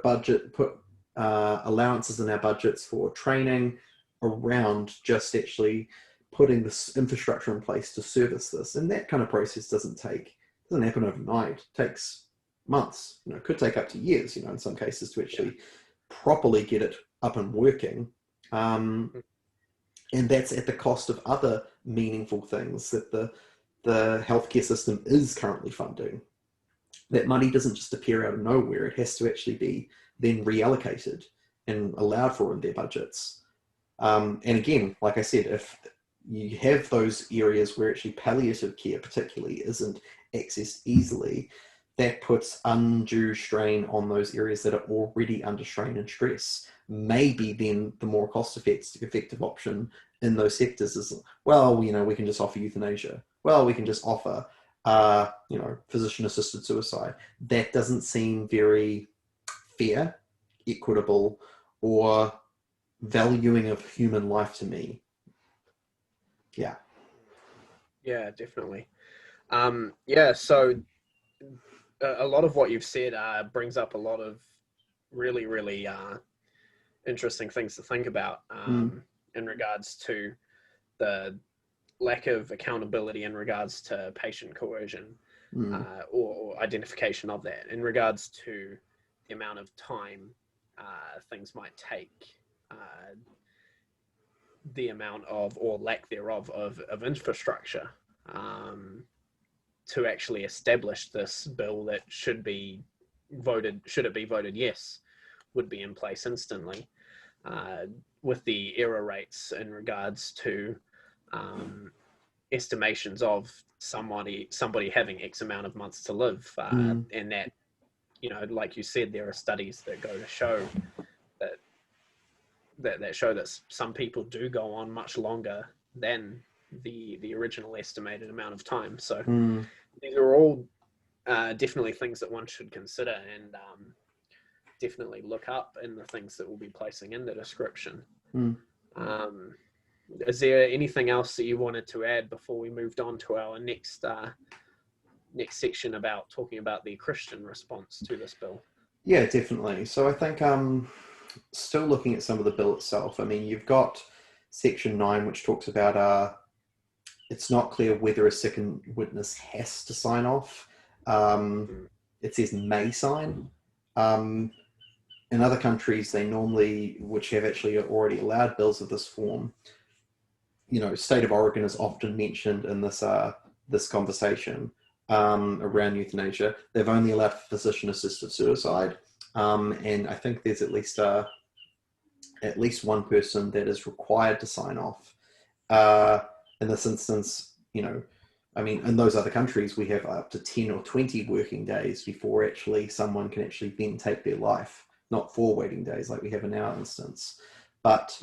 allowances in our budgets for training around just actually putting this infrastructure in place to service this. And that kind of process doesn't happen overnight. It takes months, it could take up to years, in some cases, to actually properly get it up and working. And that's at the cost of other meaningful things that the healthcare system is currently funding. That money doesn't just appear out of nowhere. It has to actually be then reallocated and allowed for in their budgets. And again, like I said, if you have those areas where actually palliative care particularly isn't accessed easily, that puts undue strain on those areas that are already under strain and stress. Maybe then the more cost-effective option in those sectors is, well, we can just offer euthanasia. Well, we can just offer physician-assisted suicide. That doesn't seem very fair, equitable, or valuing of human life to me. Yeah. Yeah, definitely. So a lot of what you've said brings up a lot of really, really interesting things to think about in regards to the lack of accountability in regards to patient coercion or identification of that, in regards to the amount of time things might take, the amount of, or lack thereof, of infrastructure to actually establish this bill that should it be voted yes, would be in place instantly, with the error rates in regards to estimations of somebody having X amount of months to live, and that, like you said, there are studies that go to show that show that some people do go on much longer than the original estimated amount of time. So these are all definitely things that one should consider and definitely look up in the things that we'll be placing in the description. Is there anything else that you wanted to add before we moved on to our next section about talking about the Christian response to this bill? Yeah, definitely. So I think still looking at some of the bill itself, I mean, you've got section 9, which talks about it's not clear whether a second witness has to sign off. It says may sign. In other countries, they normally, which have actually already allowed bills of this form, state of origin is often mentioned in this conversation around euthanasia. They've only allowed physician-assisted suicide, and I think there's at least one person that is required to sign off. In this instance, in those other countries, we have up to 10 or 20 working days before actually someone can actually then take their life, not 4 waiting days like we have in our instance. But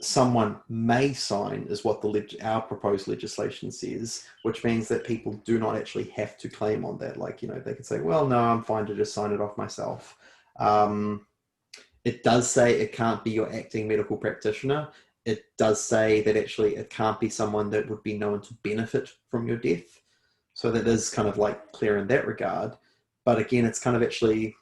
someone may sign is what our proposed legislation says, which means that people do not actually have to claim on that. They could say, well, no, I'm fine to just sign it off myself. It does say it can't be your acting medical practitioner. It does say that actually it can't be someone that would be known to benefit from your death. So that is kind of clear in that regard. But again, it's kind of actually,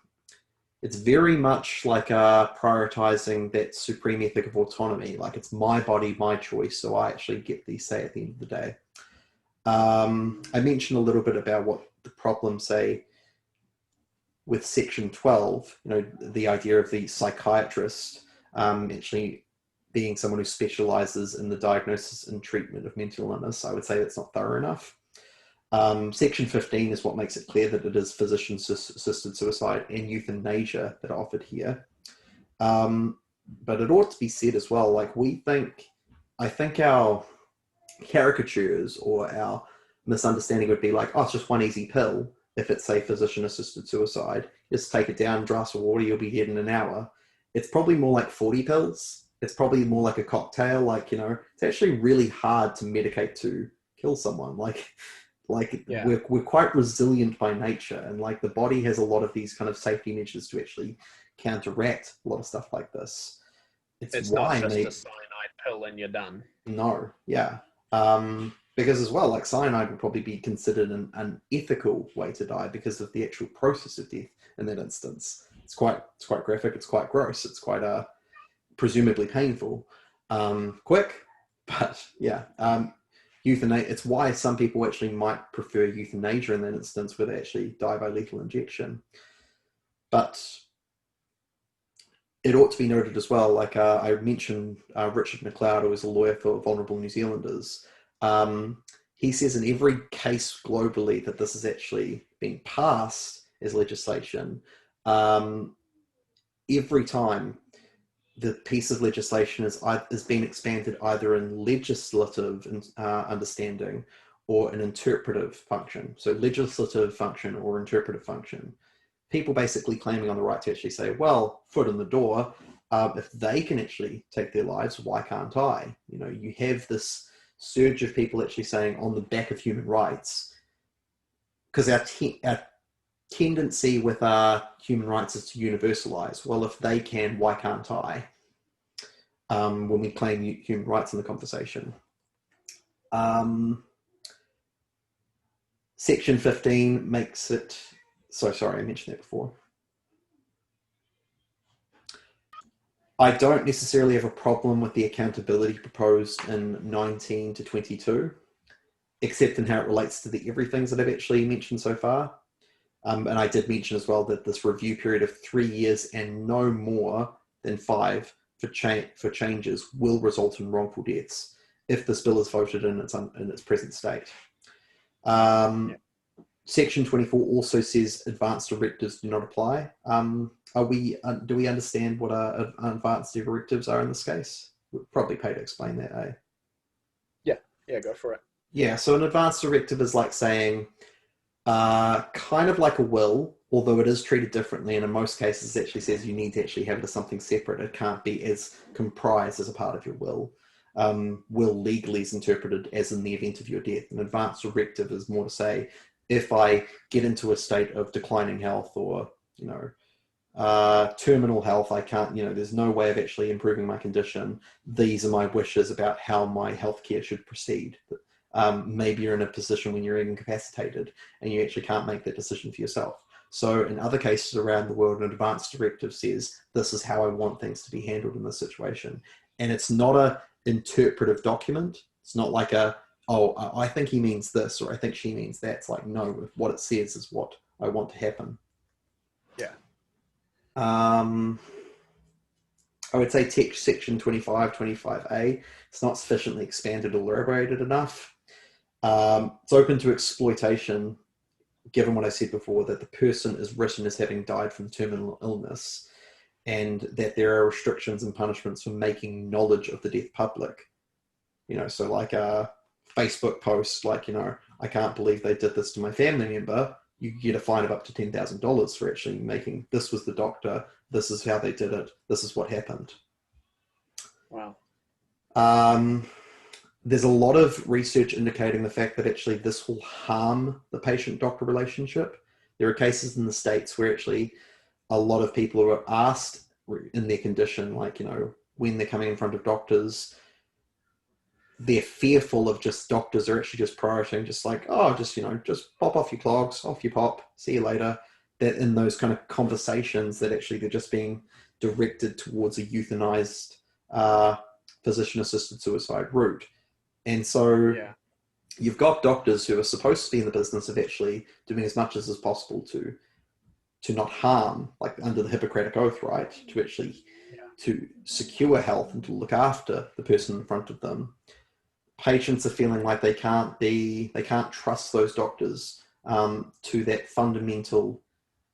it's very much prioritizing that supreme ethic of autonomy. It's my body, my choice. So I actually get the say at the end of the day. I mentioned a little bit about what the problems say with Section 12, the idea of the psychiatrist actually being someone who specializes in the diagnosis and treatment of mental illness. I would say that's not thorough enough. Section 15 is what makes it clear that it is physician-assisted suicide and euthanasia that are offered here. But it ought to be said as well, I think our caricatures or our misunderstanding would be it's just one easy pill. If it's, say, physician-assisted suicide, just take it down, glass of water, you'll be dead in an hour. It's probably more like 40 pills. It's probably more like a cocktail. It's actually really hard to medicate to kill someone. We're quite resilient by nature, and the body has a lot of these kind of safety measures to actually counteract a lot of stuff like this. It's not just a cyanide pill and you're done. No, yeah. Because as well, cyanide would probably be considered an ethical way to die because of the actual process of death in that instance. It's quite graphic, it's quite gross, it's quite presumably painful. Quick, but yeah. Euthanasia, it's why some people actually might prefer euthanasia in that instance where they actually die by lethal injection. But it ought to be noted as well, I mentioned Richard McLeod, who is a lawyer for vulnerable New Zealanders. He says in every case globally that this has actually been passed as legislation, every time the piece of legislation is being expanded either in legislative understanding or an interpretive function. So legislative function or interpretive function. People basically claiming on the right to actually say, well, foot in the door, if they can actually take their lives, why can't I? You have this surge of people actually saying on the back of human rights, because our tendency with our human rights is to universalize. Well, if they can, why can't I? When we claim human rights in the conversation. Section 15 makes it... So sorry, I mentioned that before. I don't necessarily have a problem with the accountability proposed in 19 to 22, except in how it relates to the everythings that I've actually mentioned so far. And I did mention as well that this review period of 3 years and no more than 5 for changes will result in wrongful deaths if this bill is voted in its present state. Section 24 also says advanced directives do not apply. Do we understand what advanced directives are in this case? We'll probably pay to explain that, eh? Yeah, go for it. Yeah, so an advanced directive is like saying, kind of like a will, although it is treated differently, and in most cases it actually says you need to actually have it as something separate. It can't be as comprised as a part of your will. Will legally is interpreted as in the event of your death. An advanced directive is more to say, if I get into a state of declining health or, terminal health, I can't, there's no way of actually improving my condition. These are my wishes about how my healthcare should proceed. Maybe you're in a position when you're incapacitated and you actually can't make that decision for yourself. So in other cases around the world, an advanced directive says, this is how I want things to be handled in this situation. And it's not an interpretive document. It's not like I think he means this, or I think she means that. It's like, no, what it says is what I want to happen. Yeah. I would say text section 25, 25A. It's not sufficiently expanded or elaborated enough. It's open to exploitation, given what I said before, that the person is written as having died from terminal illness, and that there are restrictions and punishments for making knowledge of the death public. So like a Facebook post, like, I can't believe they did this to my family member. You get a fine of up to $10,000 for actually making, this was the doctor, this is how they did it, this is what happened. Wow. There's a lot of research indicating the fact that actually this will harm the patient-doctor relationship. There are cases in the States where actually a lot of people who are asked in their condition, like, when they're coming in front of doctors, they're fearful of just doctors are actually just prioritizing, just like, oh, just pop off your clogs, off your pop, see you later. That in those kind of conversations that actually they're just being directed towards a euthanized physician-assisted suicide route. And so you've got doctors who are supposed to be in the business of actually doing as much as is possible to not harm, like under the Hippocratic Oath, right? To actually to secure health and to look after the person in front of them. Patients are feeling like they can't trust those doctors to that fundamental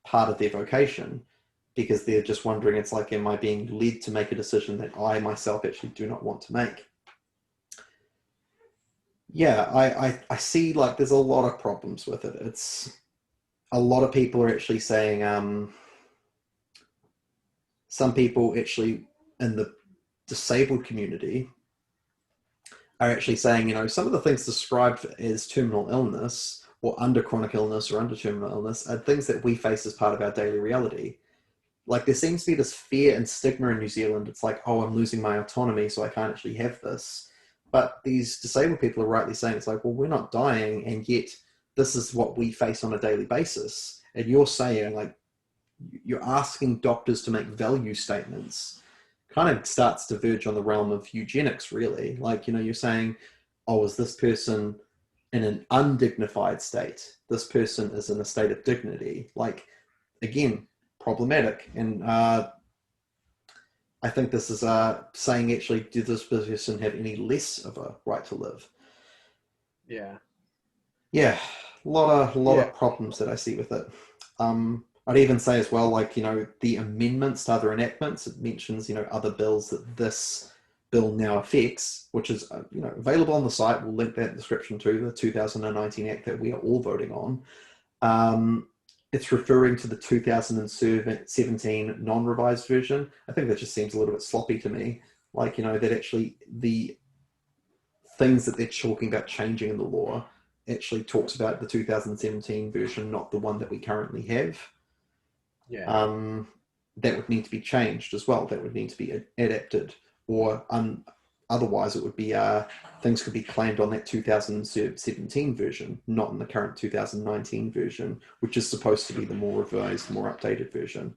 part of their vocation, because they're just wondering, it's like, am I being led to make a decision that I myself actually do not want to make? Yeah, I see, like, there's a lot of problems with it. It's a lot of people are actually saying, some people actually in the disabled community are actually saying, some of the things described as terminal illness or under chronic illness or under terminal illness are things that we face as part of our daily reality. Like, there seems to be this fear and stigma in New Zealand. It's like, oh, I'm losing my autonomy, so I can't actually have this. But these disabled people are rightly saying, it's like, well, we're not dying, and yet this is what we face on a daily basis. And you're saying, like, you're asking doctors to make value statements, kind of starts to verge on the realm of eugenics, really. Like, you're saying, oh, is this person in an undignified state? This person is in a state of dignity. Like, again, problematic. And I think this is saying, actually, do this person have any less of a right to live? Yeah, a lot of problems that I see with it. I'd even say as well, like, the amendments to other enactments, it mentions, other bills that this bill now affects, which is, available on the site. We'll link that in the description to the 2019 Act that we are all voting on. It's referring to the 2017 non-revised version. I think that just seems a little bit sloppy to me. Like, that actually the things that they're talking about changing in the law actually talks about the 2017 version, not the one that we currently have. That would need to be changed as well. That would need to be adapted, or otherwise it would be things could be claimed on that 2017 version, not in the current 2019 version, which is supposed to be the more revised, more updated version.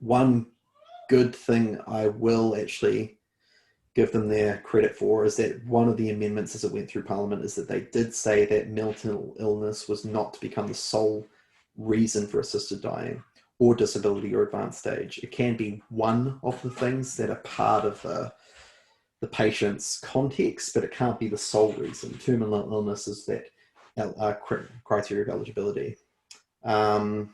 One good thing I will actually give them their credit for is that one of the amendments as it went through Parliament is that they did say that mental illness was not to become the sole reason for assisted dying or disability or advanced stage. It can be one of the things that are part of the patient's context, but it can't be the sole reason. Terminal illness is that criteria of eligibility. But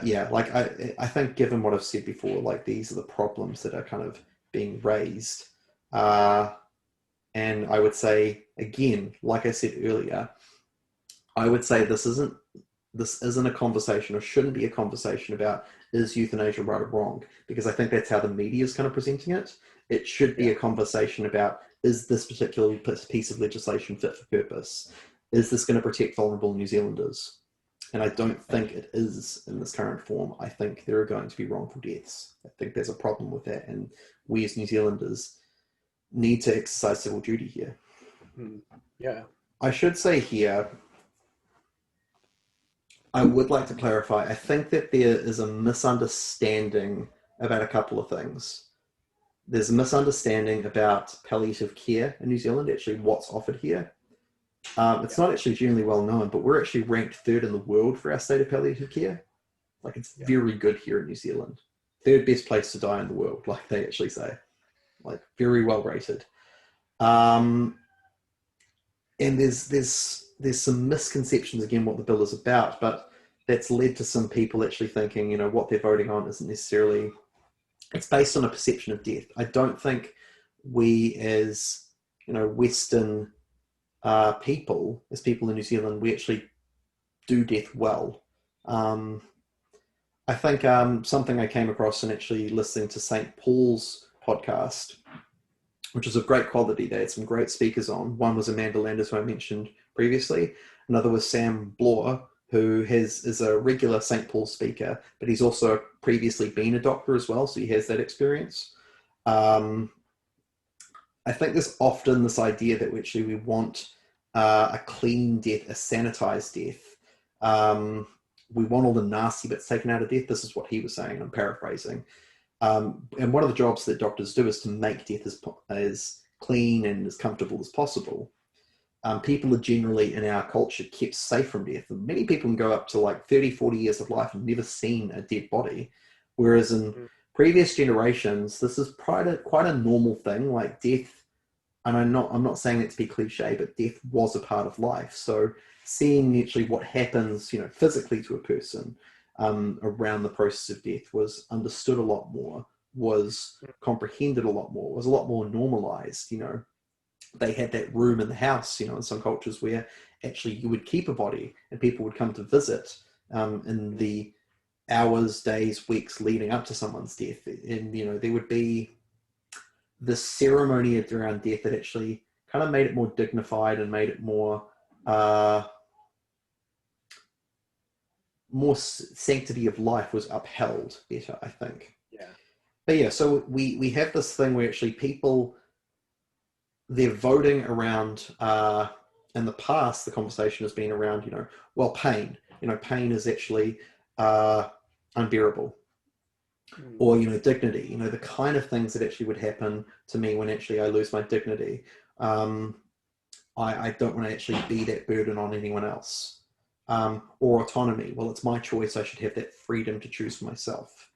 yeah, like, I think given what I've said before, like, these are the problems that are kind of being raised. And I would say, again, like I said earlier, I would say this isn't a conversation, or shouldn't be a conversation about, is euthanasia right or wrong? Because I think that's how the media is kind of presenting it. It should be a conversation about, is this particular piece of legislation fit for purpose? Is this going to protect vulnerable New Zealanders? And I don't think it is in this current form. I think there are going to be wrongful deaths. I think there's a problem with that. And we as New Zealanders need to exercise civil duty here. Yeah. I should say here, I would like to clarify, I think that there is a misunderstanding about a couple of things. There's a misunderstanding about palliative care in New Zealand, actually what's offered here. It's not actually generally well known, but we're actually ranked third in the world for our state of palliative care. Like, it's Yeah. very good here in New Zealand. Third best place to die in the world, like they actually say. Like, very well rated. And there's some misconceptions, again, what the bill is about, but that's led to some people actually thinking, you know, what they're voting on isn't necessarily, it's based on a perception of death. I don't think we as, you know, Western people, as people in New Zealand, we actually do death well. I think something I came across in actually listening to St. Paul's podcast, which is of great quality. They had some great speakers on. One was Amanda Landers, who I mentioned previously. Another was Sam Bloor, who is a regular St. Paul speaker, but he's also previously been a doctor as well, so he has that experience. I think there's often this idea that we want a clean death, a sanitized death. We want all the nasty bits taken out of death. This is what he was saying, I'm paraphrasing. And one of the jobs that doctors do is to make death as clean and as comfortable as possible. People are generally, in our culture, kept safe from death. Many people can go up to like 30, 40 years of life and never seen a dead body. Whereas in previous generations, this is quite a normal thing, like death. And I'm not saying it to be cliche, but death was a part of life. So seeing actually what happens, you know, physically to a person around the process of death was understood a lot more, was comprehended a lot more, was a lot more normalized. You know, they had that room in the house, you know, in some cultures where actually you would keep a body and people would come to visit in the hours, days, weeks leading up to someone's death. And, you know, there would be this ceremony around death that actually kind of made it more dignified and made it more sanctity of life was upheld better, I think. Yeah. But yeah, so we have this thing where actually people, they're voting around, in the past, the conversation has been around, you know, well, pain. You know, pain is actually unbearable. Or, you know, dignity, you know, the kind of things that actually would happen to me when actually I lose my dignity. I don't want to actually be that burden on anyone else. Or autonomy. Well, it's my choice. I should have that freedom to choose for myself.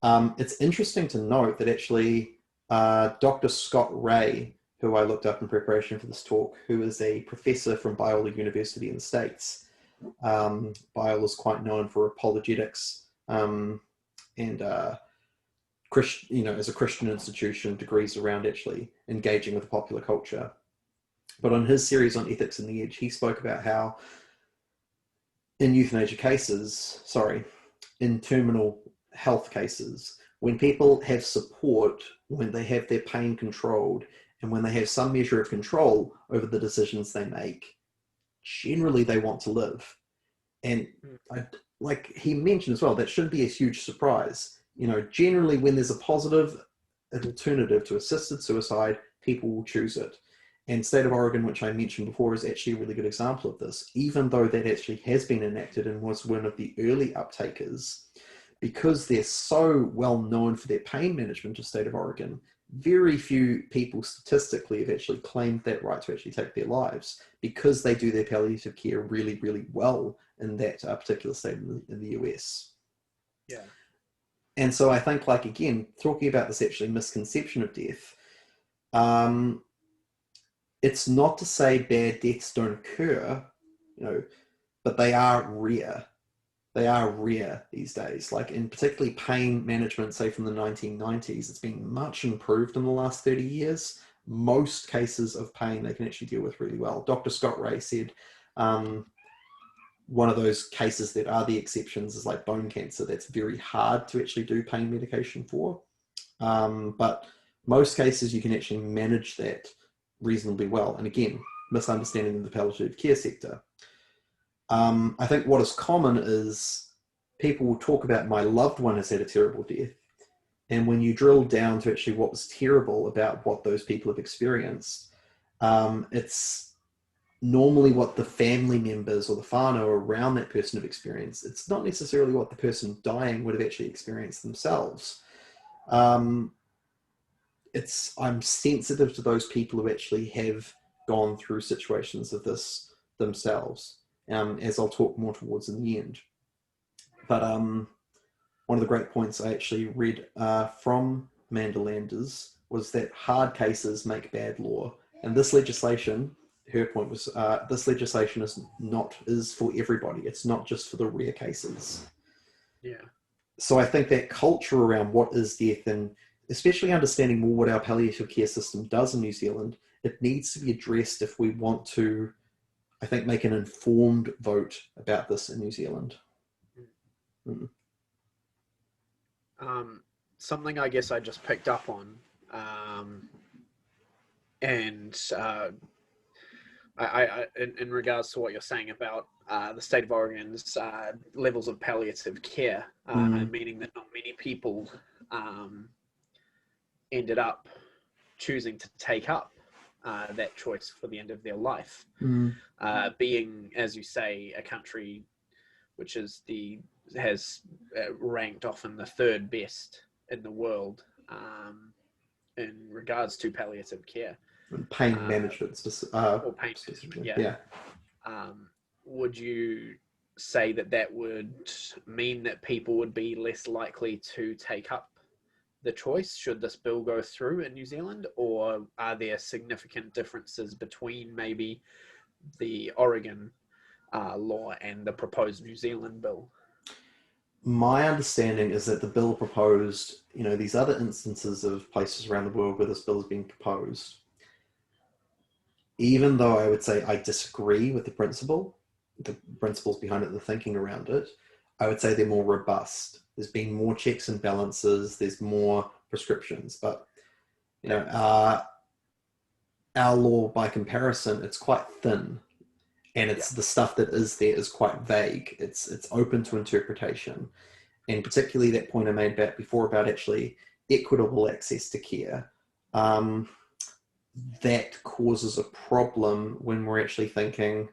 It's interesting to note that actually Dr. Scott Ray, who I looked up in preparation for this talk, who is a professor from Biola University in the States. Biola is quite known for apologetics and you know, as a Christian institution, degrees around actually engaging with the popular culture. But on his series on ethics and the edge, he spoke about how in euthanasia cases, in terminal health cases, when people have support, when they have their pain controlled, and when they have some measure of control over the decisions they make, generally they want to live. And like he mentioned as well, that shouldn't be a huge surprise. You know, generally when there's a positive alternative to assisted suicide, people will choose it. And State of Oregon, which I mentioned before, is actually a really good example of this, even though that actually has been enacted and was one of the early uptakers. Because they're so well known for their pain management of State of Oregon, very few people statistically have actually claimed that right to actually take their lives because they do their palliative care really, really well in that particular state in the US. Yeah. And so I think, like, again, talking about this actually misconception of death, it's not to say bad deaths don't occur, you know, but they are rare. They are rare these days. Like, in particularly pain management, say from the 1990s, it's been much improved in the last 30 years. Most cases of pain they can actually deal with really well. Dr. Scott Ray said one of those cases that are the exceptions is like bone cancer. That's very hard to actually do pain medication for. But most cases you can actually manage that reasonably well. And again, misunderstanding of the palliative care sector. I think what is common is people will talk about my loved one has had a terrible death. And when you drill down to actually what was terrible about what those people have experienced, it's normally what the family members or the whānau around that person have experienced. It's not necessarily what the person dying would have actually experienced themselves. I'm sensitive to those people who actually have gone through situations of this themselves, as I'll talk more towards in the end. But one of the great points I actually read from Amanda Landers was that hard cases make bad law. And this legislation, her point was, this legislation is for everybody. It's not just for the rare cases. Yeah. So I think that culture around what is death, and especially understanding more what our palliative care system does in New Zealand, it needs to be addressed if we want to, I think, make an informed vote about this in New Zealand. Mm. Something I guess I just picked up on, and in regards to what you're saying about the state of Oregon's levels of palliative care, meaning that not many people ended up choosing to take up that choice for the end of their life. Being, as you say, a country which has ranked often the third best in the world in regards to palliative care. And pain management, or pain management, yeah. Would you say that would mean that people would be less likely to take up the choice should this bill go through in New Zealand, or are there significant differences between maybe the Oregon law and the proposed New Zealand bill? My understanding is that the bill proposed, these other instances of places around the world where this bill is being proposed, even though I would say I disagree with the principles behind it, the thinking around it, I would say they're more robust. There's been more checks and balances, there's more prescriptions, but our law, by comparison, it's quite thin, and it's the stuff that is there is quite vague. It's open to interpretation, and particularly that point I made before about actually equitable access to care. That causes a problem when we're actually thinking,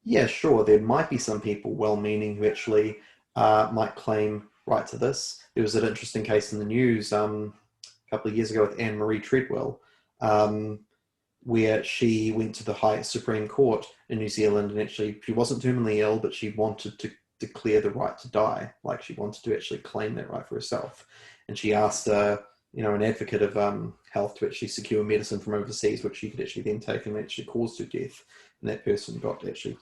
yeah, sure, there might be some people well-meaning who actually might claim right to this. There was an interesting case in the news a couple of years ago with Anne-Marie Treadwell, where she went to the highest Supreme Court in New Zealand, and actually she wasn't terminally ill, but she wanted to declare the right to die. Like, she wanted to actually claim that right for herself. And she asked an advocate of health to actually secure medicine from overseas, which she could actually then take and actually caused her death. And that person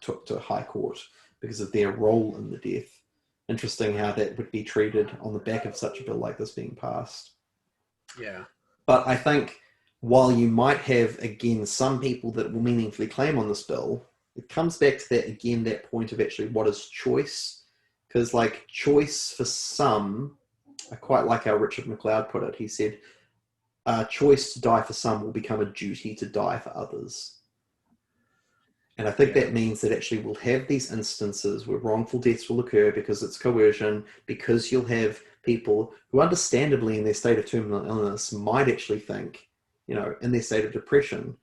took to high court because of their role in the death. Interesting how that would be treated on the back of such a bill like this being passed. Yeah. But I think while you might have, again, some people that will meaningfully claim on this bill, it comes back to that, again, that point of actually what is choice. Because like choice for some, I quite like how Richard McLeod put it. He said, choice to die for some will become a duty to die for others. And I think that means that actually we'll have these instances where wrongful deaths will occur because it's coercion, because you'll have people who understandably in their state of terminal illness might actually think, in their state of depression,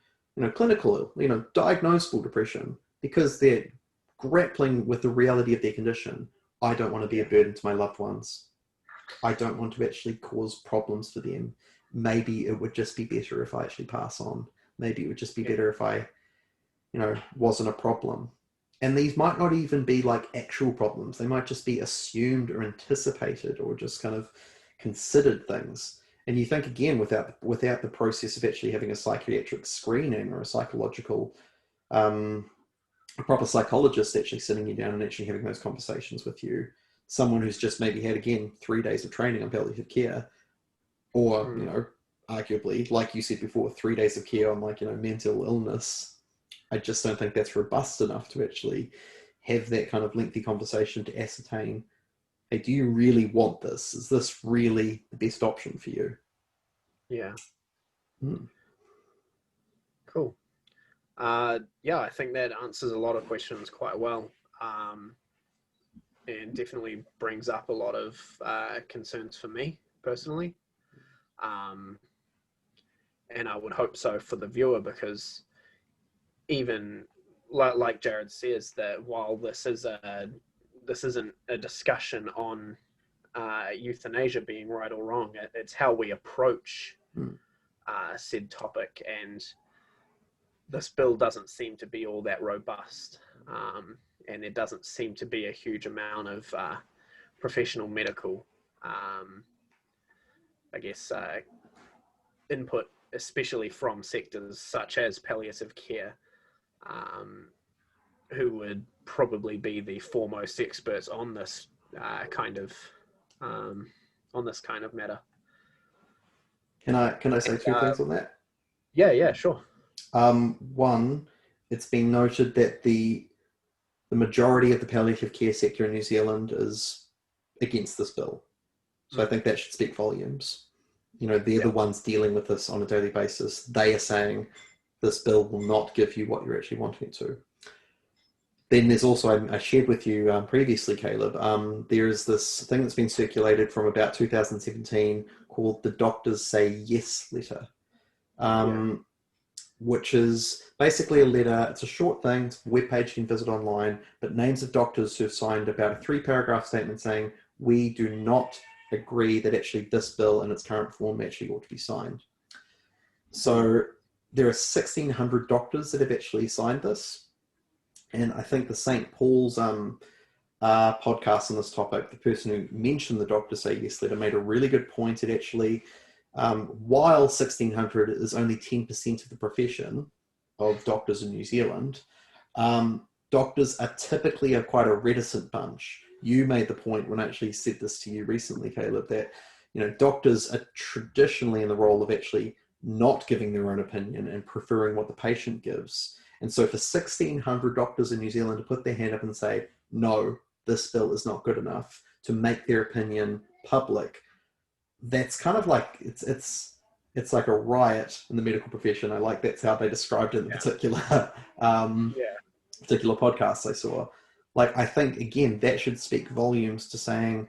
clinical, diagnosable depression, because they're grappling with the reality of their condition. I don't want to be a burden to my loved ones. I don't want to actually cause problems for them. Maybe it would just be better if I actually pass on. Maybe it would just be better if I, wasn't a problem. And these might not even be like actual problems. They might just be assumed or anticipated or just kind of considered things. And you think, again, without the process of actually having a psychiatric screening or a psychological, a proper psychologist actually sitting you down and actually having those conversations with you, someone who's just maybe had, again, 3 days of training on palliative care, or, arguably, like you said before, 3 days of care on mental illness. I just don't think that's robust enough to actually have that kind of lengthy conversation to ascertain, hey, do you really want this? Is this really the best option for you? Yeah. Hmm. Cool. I think that answers a lot of questions quite well, and definitely brings up a lot of concerns for me personally. And I would hope so for the viewer, because even like Jared says, that while this isn't a discussion on euthanasia being right or wrong, it's how we approach said topic, and this bill doesn't seem to be all that robust, and there doesn't seem to be a huge amount of professional medical, input, especially from sectors such as palliative care, who would probably be the foremost experts on this kind of matter. Can I say two things on that? Yeah, sure. One, it's been noted that the majority of the palliative care sector in New Zealand is against this bill. So I think that should speak volumes. They're the ones dealing with this on a daily basis. They are saying this bill will not give you what you're actually wanting it to. Then there's also, I shared with you previously, Caleb, there is this thing that's been circulated from about 2017 called the Doctors Say Yes letter, which is basically a letter. It's a short thing, it's a webpage you can visit online, but names of doctors who have signed about a 3-paragraph statement saying, we do not agree that actually this bill in its current form actually ought to be signed. So there are 1,600 doctors that have actually signed this. And I think the St. Paul's podcast on this topic, the person who mentioned the Doctors Say Yes letter made a really good point. It actually, while 1,600 is only 10% of the profession of doctors in New Zealand, doctors are typically quite a reticent bunch. You made the point when I actually said this to you recently, Caleb, that doctors are traditionally in the role of actually not giving their own opinion and preferring what the patient gives. And so for 1,600 doctors in New Zealand to put their hand up and say, no, this bill is not good enough, to make their opinion public, that's kind of like, it's like a riot in the medical profession. That's how they described it in the particular podcasts I saw. I think, again, that should speak volumes to saying,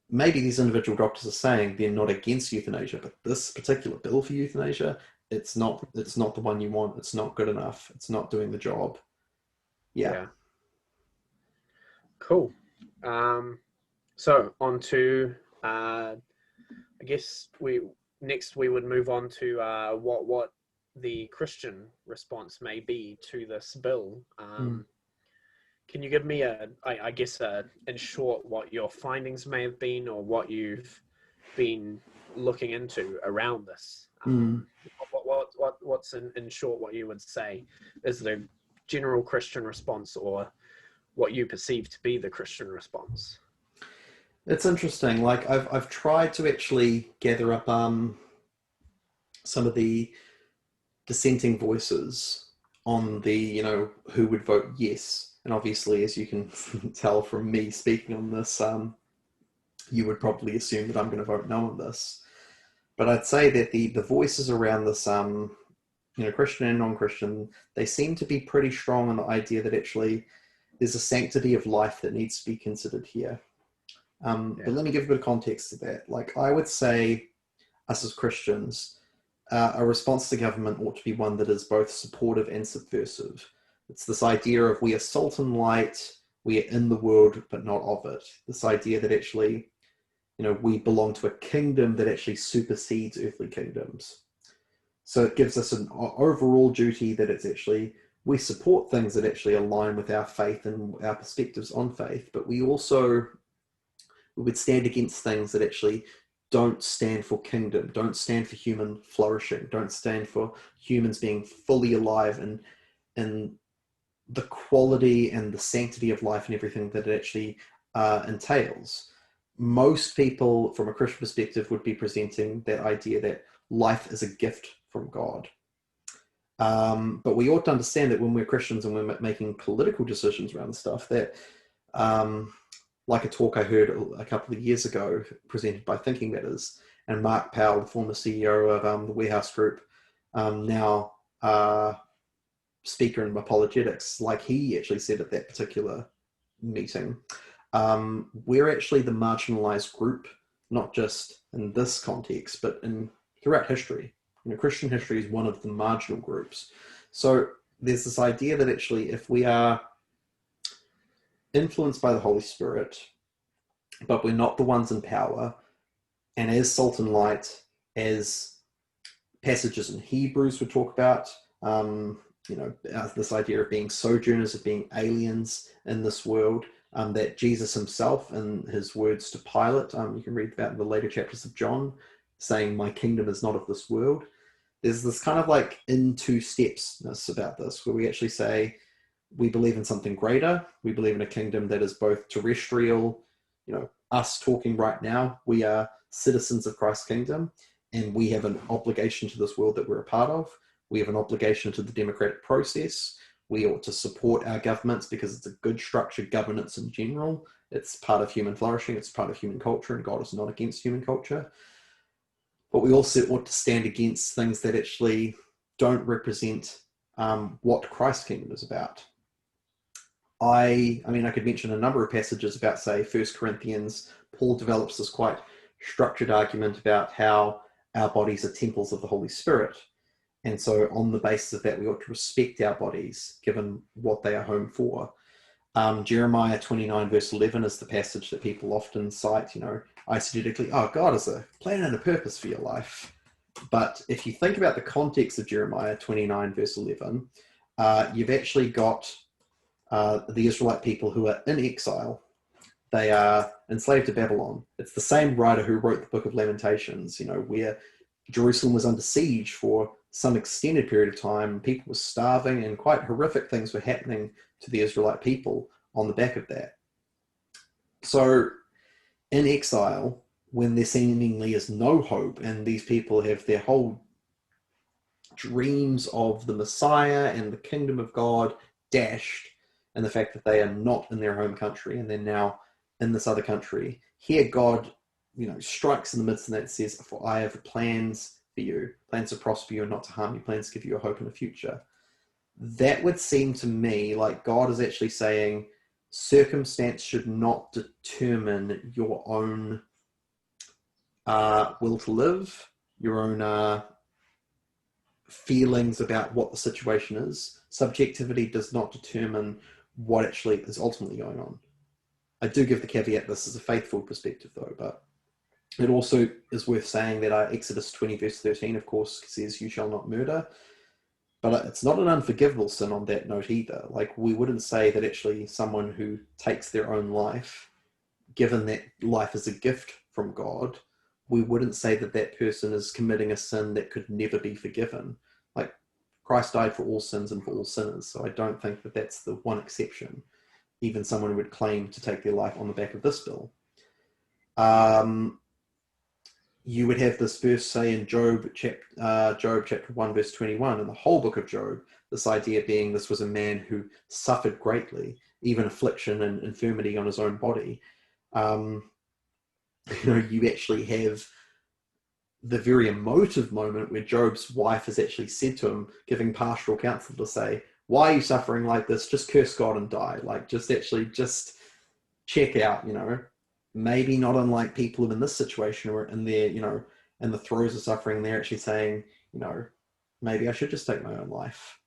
maybe these individual doctors are saying they're not against euthanasia, but this particular bill for euthanasia, it's not the one you want. It's not good enough. It's not doing the job. Yeah. Cool. So on to, I guess we would move on to what the Christian response may be to this bill. Can you give me in short, what your findings may have been, or what you've been looking into around this? What's in short what you would say is the general Christian response, or what you perceive to be the Christian response? It's interesting. I've tried to actually gather up some of the dissenting voices on the who would vote yes. And obviously, as you can tell from me speaking on this, you would probably assume that I'm going to vote no on this. But I'd say that the voices around this, Christian and non-Christian, they seem to be pretty strong on the idea that actually there's a sanctity of life that needs to be considered here. But let me give a bit of context to that. I would say, us as Christians, a response to government ought to be one that is both supportive and subversive. It's this idea of we are salt and light, we are in the world, but not of it. This idea that actually, we belong to a kingdom that actually supersedes earthly kingdoms. So it gives us an overall duty that it's actually, we support things that actually align with our faith and our perspectives on faith, but we would stand against things that actually don't stand for kingdom, don't stand for human flourishing, don't stand for humans being fully alive and the quality and the sanctity of life and everything that it actually entails. Most people, from a Christian perspective, would be presenting that idea that life is a gift from God. But we ought to understand that when we're Christians and we're making political decisions around stuff, that like a talk I heard a couple of years ago presented by Thinking Matters, and Mark Powell, the former CEO of the Warehouse Group, now speaker in apologetics, he actually said at that particular meeting, we're actually the marginalized group, not just in this context, but throughout history. Christian history is one of the marginal groups. So there's this idea that actually if we are influenced by the Holy Spirit, but we're not the ones in power, and as salt and light, as passages in Hebrews would talk about, this idea of being sojourners, of being aliens in this world, that Jesus himself, in his words to Pilate, you can read about in the later chapters of John, saying, "My kingdom is not of this world." There's this kind of like in two stepsness about this, where we actually say we believe in something greater. We believe in a kingdom that is both terrestrial, us talking right now, we are citizens of Christ's kingdom, and we have an obligation to this world that we're a part of. We have an obligation to the democratic process. We ought to support our governments because it's a good structured governance in general. It's part of human flourishing. It's part of human culture, and God is not against human culture. But we also ought to stand against things that actually don't represent what Christ's kingdom is about. I could mention a number of passages about, say, 1 Corinthians. Paul develops this quite structured argument about how our bodies are temples of the Holy Spirit. And so on the basis of that, we ought to respect our bodies, given what they are home for. Jeremiah 29 verse 11 is the passage that people often cite, eisegetically, God has a plan and a purpose for your life. But if you think about the context of Jeremiah 29 verse 11, you've actually got the Israelite people who are in exile. They are enslaved to Babylon. It's the same writer who wrote the Book of Lamentations, where Jerusalem was under siege for some extended period of time. People were starving, and quite horrific things were happening to the Israelite people on the back of that. So in exile, when there seemingly is no hope, and these people have their whole dreams of the Messiah and the kingdom of God dashed, and the fact that they are not in their home country and they're now in this other country, here God strikes in the midst of that and says, "For I have plans for you, plans to prosper you and not to harm you, plans to give you a hope in the future." That would seem to me like God is actually saying circumstance should not determine your own will to live, your own feelings about what the situation is. Subjectivity does not determine what actually is ultimately going on. I do give the caveat this is a faithful perspective though, but it also is worth saying that Exodus 20 verse 13, of course, says you shall not murder. But it's not an unforgivable sin on that note either. Like, we wouldn't say that actually someone who takes their own life, given that life is a gift from God, we wouldn't say that that person is committing a sin that could never be forgiven. Like, Christ died for all sins and for all sinners, so I don't think that that's the one exception. Even someone who would claim to take their life on the back of this bill. You would have this verse, say, in Job chapter 1, verse 21, in the whole book of Job, this idea being this was a man who suffered greatly, even affliction and infirmity on his own body. You actually have the very emotive moment where Job's wife has actually said to him, giving pastoral counsel to say, "Why are you suffering like this? Just curse God and die." Like, just check out, maybe not unlike people in this situation or in their, in the throes of suffering, they're actually saying, maybe I should just take my own life.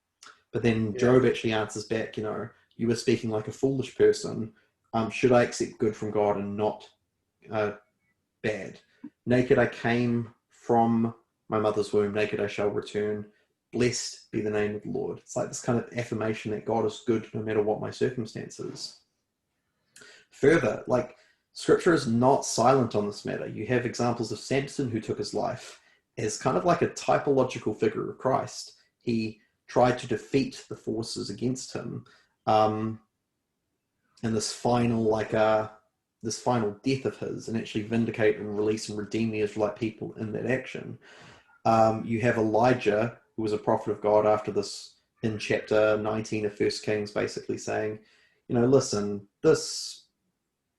But then Job actually answers back, you were speaking like a foolish person. Should I accept good from God and not bad? Naked I came from my mother's womb, naked I shall return. Blessed be the name of the Lord. It's like this kind of affirmation that God is good no matter what my circumstances. Further, like, Scripture is not silent on this matter. You have examples of Samson, who took his life as kind of like a typological figure of Christ. He tried to defeat the forces against him in this final death of his, and actually vindicate and release and redeem the Israelite people in that action. You have Elijah, who was a prophet of God after this, in chapter 19 of 1 Kings, basically saying, listen, this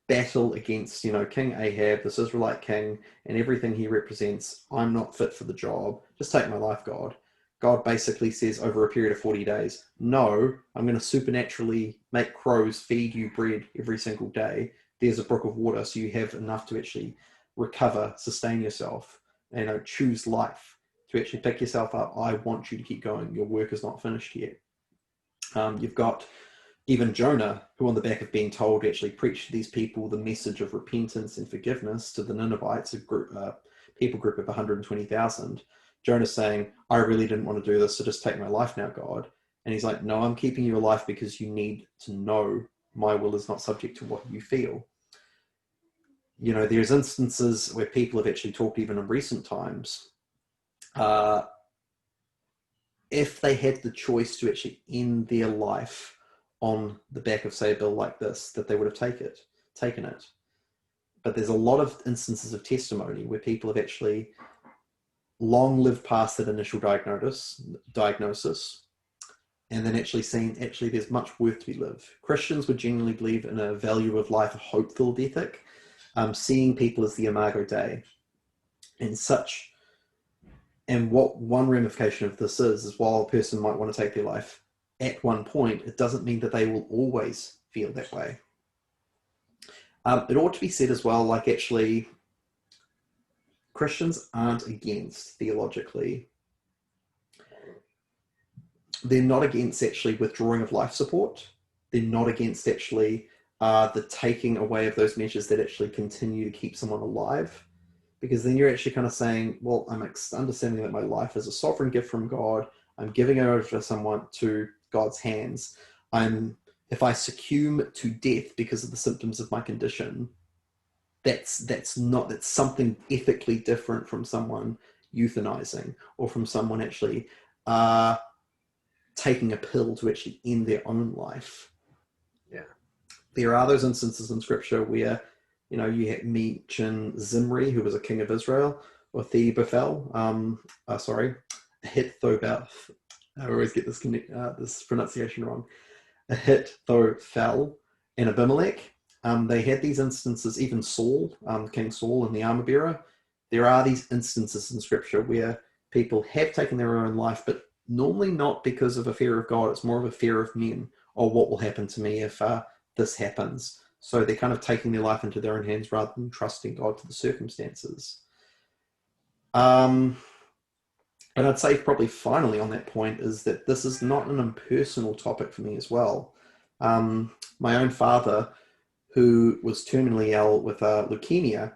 battle against, King Ahab, this Israelite king, and everything he represents, I'm not fit for the job. Just take my life, God. God basically says over a period of 40 days, no, I'm going to supernaturally make crows feed you bread every single day. There's a brook of water, so you have enough to actually recover, sustain yourself, choose life, to actually pick yourself up. I want you to keep going. Your work is not finished yet. You've got even Jonah, who on the back of being told to actually preach to these people the message of repentance and forgiveness to the Ninevites, a people group of 120,000, Jonah's saying, I really didn't want to do this, so just take my life now, God. And he's like, no, I'm keeping you alive because you need to know my will is not subject to what you feel. You know, there's instances where people have actually talked, even in recent times, if they had the choice to actually end their life on the back of, say, a bill like this, that they would have taken it. But there's a lot of instances of testimony where people have actually long lived past that initial diagnosis, and then actually seen, actually, there's much worth to be lived. Christians would genuinely believe in a value of life, a hope-filled ethic, seeing people as the imago Dei, and such. And what one ramification of this is while a person might want to take their life at one point, it doesn't mean that they will always feel that way. It ought to be said as well, like, actually, Christians aren't against, theologically, they're not against actually withdrawing of life support. They're not against actually the taking away of those measures that actually continue to keep someone alive. Because then you're actually kind of saying, well, I'm understanding that my life is a sovereign gift from God. I'm giving it over to someone, to God's hands. If I succumb to death because of the symptoms of my condition, that's something ethically different from someone euthanizing, or from someone actually taking a pill to actually end their own life. Yeah. There are those instances in Scripture where, you know, you mention Zimri, who was a king of Israel, or Ahithophel. I always get this pronunciation wrong. Ahithophel and Abimelech. They had these instances, even Saul, King Saul and the armor bearer. There are these instances in Scripture where people have taken their own life, but normally not because of a fear of God. It's more of a fear of men, or what will happen to me if this happens. So they're kind of taking their life into their own hands rather than trusting God to the circumstances. And I'd say probably finally on that point is that this is not an impersonal topic for me as well. My own father, who was terminally ill with leukemia,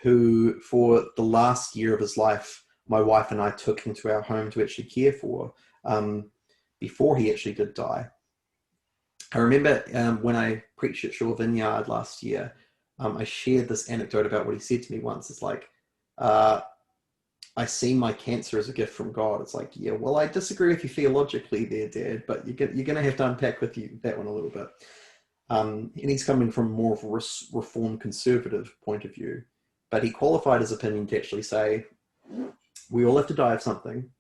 who for the last year of his life, my wife and I took him to our home to actually care for, before he actually did die. I remember when I preached at Shore Vineyard last year, I shared this anecdote about what he said to me once. It's like, I see my cancer as a gift from God. It's like, yeah, well, I disagree with you theologically there, Dad, but you're going to have to unpack with you that one a little bit. And he's coming from more of a reformed conservative point of view. But he qualified his opinion to actually say, we all have to die of something.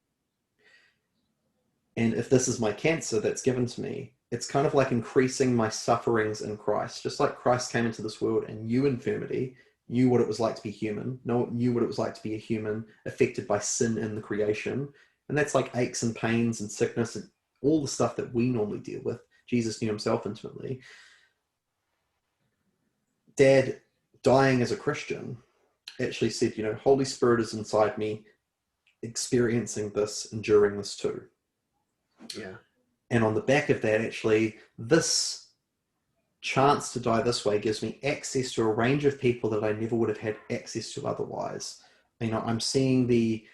And if this is my cancer that's given to me, it's kind of like increasing my sufferings in Christ. Just like Christ came into this world and knew infirmity, knew what it was like to be human, knew what it was like to be a human affected by sin in the creation. And that's like aches and pains and sickness and all the stuff that we normally deal with. Jesus knew himself intimately. Dad, dying as a Christian, actually said, you know, Holy Spirit is inside me, experiencing this, enduring this too. Yeah. And on the back of that, actually, this chance to die this way gives me access to a range of people that I never would have had access to otherwise. You know, I'm seeing the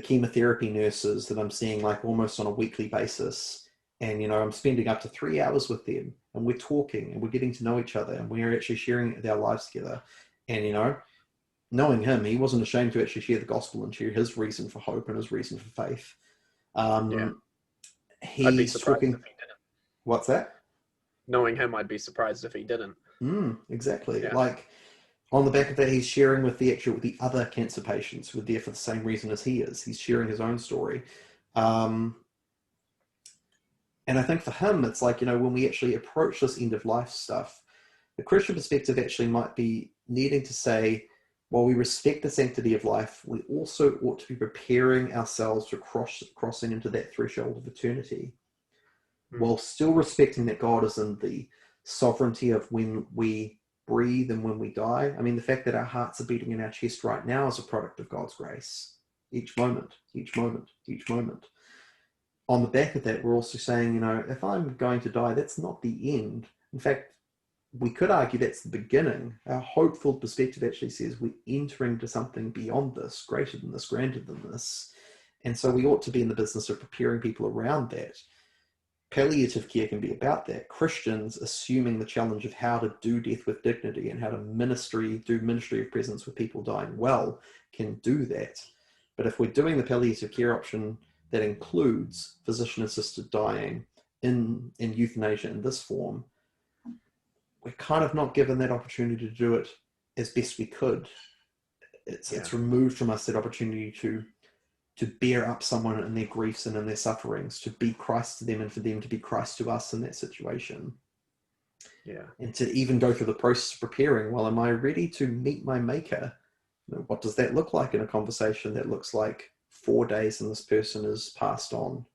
chemotherapy nurses that I'm seeing like almost on a weekly basis. And, you know, I'm spending up to 3 hours with them, and we're talking and we're getting to know each other, and we're actually sharing our lives together. And, you know, knowing him, he wasn't ashamed to actually share the gospel and share his reason for hope and his reason for faith. Yeah. I'd be surprised if he didn't. What's that? Knowing him, I'd be surprised if he didn't. Exactly. Yeah. Like, on the back of that, he's sharing with the other cancer patients who are there for the same reason as he is. He's sharing his own story. And I think for him, it's like, you know, when we actually approach this end of life stuff, the Christian perspective actually might be needing to say, while we respect the sanctity of life, we also ought to be preparing ourselves for crossing into that threshold of eternity, while still respecting that God is in the sovereignty of when we breathe and when we die. I mean, the fact that our hearts are beating in our chest right now is a product of God's grace. Each moment, each moment, each moment. On the back of that, we're also saying, you know, if I'm going to die, that's not the end. In fact, we could argue that's the beginning. Our hopeful perspective actually says we're entering into something beyond this, greater than this, grander than this. And so we ought to be in the business of preparing people around that. palliative care can be about that. Christians assuming the challenge of how to do death with dignity and how to do ministry of presence with people dying well can do that. But if we're doing the palliative care option that includes physician-assisted dying in euthanasia in this form, we're kind of not given that opportunity to do it as best we could. It's removed from us that opportunity to bear up someone in their griefs and in their sufferings, to be Christ to them and for them to be Christ to us in that situation. Yeah. And to even go through the process of preparing, well, am I ready to meet my maker? What does that look like in a conversation that looks like 4 days and this person is passed on?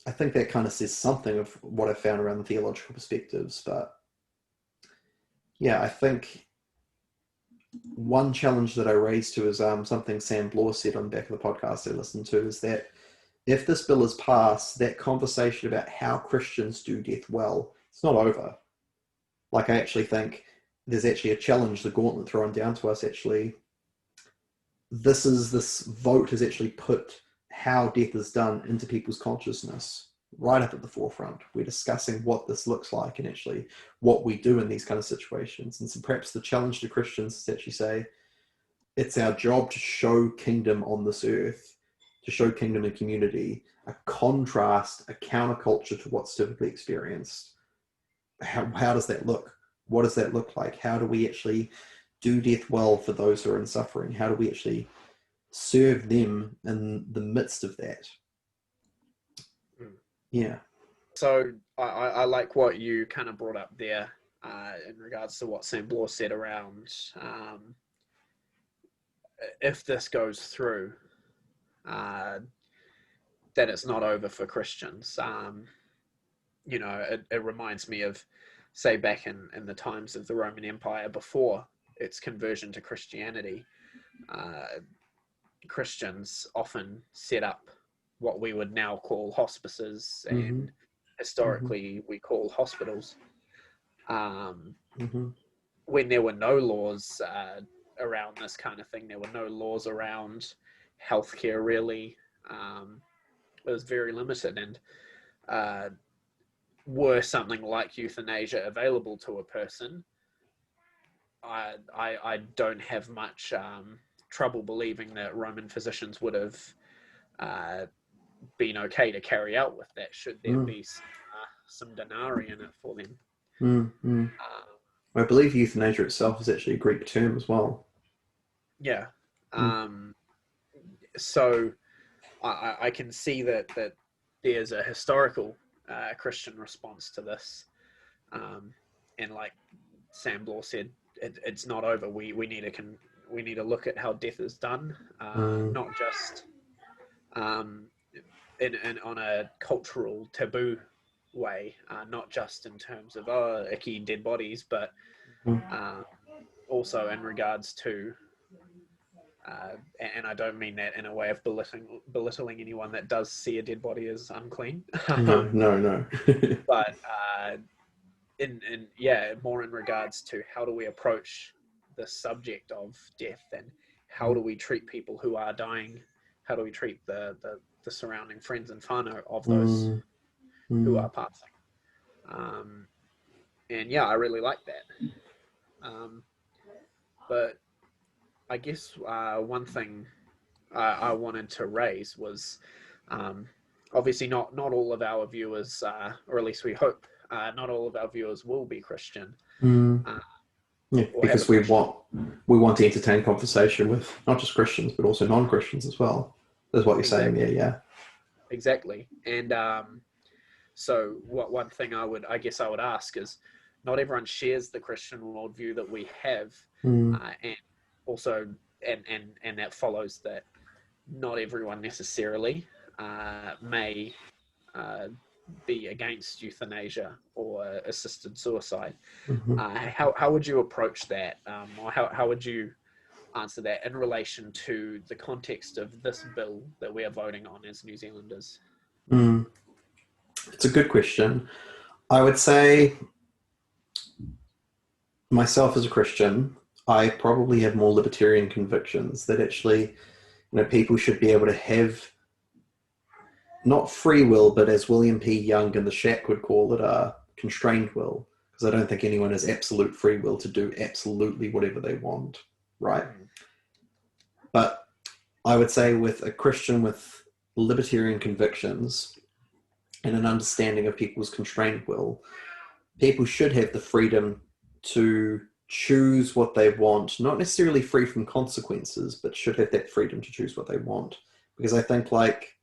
I think that kind of says something of what I found around the theological perspectives. But yeah, I think one challenge that I raised to is something Sam Bloor said on the back of the podcast I listened to, is that if this bill is passed, that conversation about how Christians do death well, it's not over. Like, I actually think there's actually a challenge, the gauntlet thrown down to us, actually. This vote has actually put how death is done into people's consciousness right up at the forefront. We're discussing what this looks like and actually what we do in these kind of situations. And so perhaps the challenge to Christians is to actually say, it's our job to show kingdom on this earth, to show kingdom in community, a contrast, a counterculture to what's typically experienced. How does that look? What does that look like? How do we actually do death well for those who are in suffering? How do we actually serve them in the midst of that? Yeah. So I like what you kind of brought up there in regards to what Sam Bloor said around if this goes through, that it's not over for Christians. It reminds me of, say, back in the times of the Roman Empire before its conversion to Christianity. Christians often set up what we would now call hospices, and historically we call hospitals. When there were no laws around this kind of thing, there were no laws around healthcare really. It was very limited, and were something like euthanasia available to a person, I don't have much trouble believing that Roman physicians would have been okay to carry out with that, should there be some denarii in it for them. I believe euthanasia itself is actually a Greek term as well. Yeah. So I can see that there's a historical Christian response to this, and like Sam Bloor said, it's not over. We need to look at how death is done, not just on a cultural taboo way, not just in terms of icky dead bodies, but also in regards to and I don't mean that in a way of belittling anyone that does see a dead body as unclean. No. But more in regards to how do we approach the subject of death, and how do we treat people who are dying? How do we treat the surrounding friends and whānau of those who are passing? And yeah, I really like that. But I guess one thing I wanted to raise was obviously not all of our viewers, or at least we hope not all of our viewers will be Christian. Because we want to entertain conversation with not just Christians but also non-Christians as well. That's what you're saying there, yeah. Exactly. And so one thing I would ask is, not everyone shares the Christian worldview that we have, and also and that follows that not everyone necessarily may be against euthanasia or assisted suicide. How would you approach that, or how would you answer that in relation to the context of this bill that we are voting on as New Zealanders? It's a good question. I would say, myself as a Christian, I probably have more libertarian convictions that actually, people should be able to have not free will, but as William P. Young in The Shack would call it, constrained will. Because I don't think anyone has absolute free will to do absolutely whatever they want, right? But I would say with a Christian with libertarian convictions and an understanding of people's constrained will, people should have the freedom to choose what they want, not necessarily free from consequences, but should have that freedom to choose what they want. Because I think, like,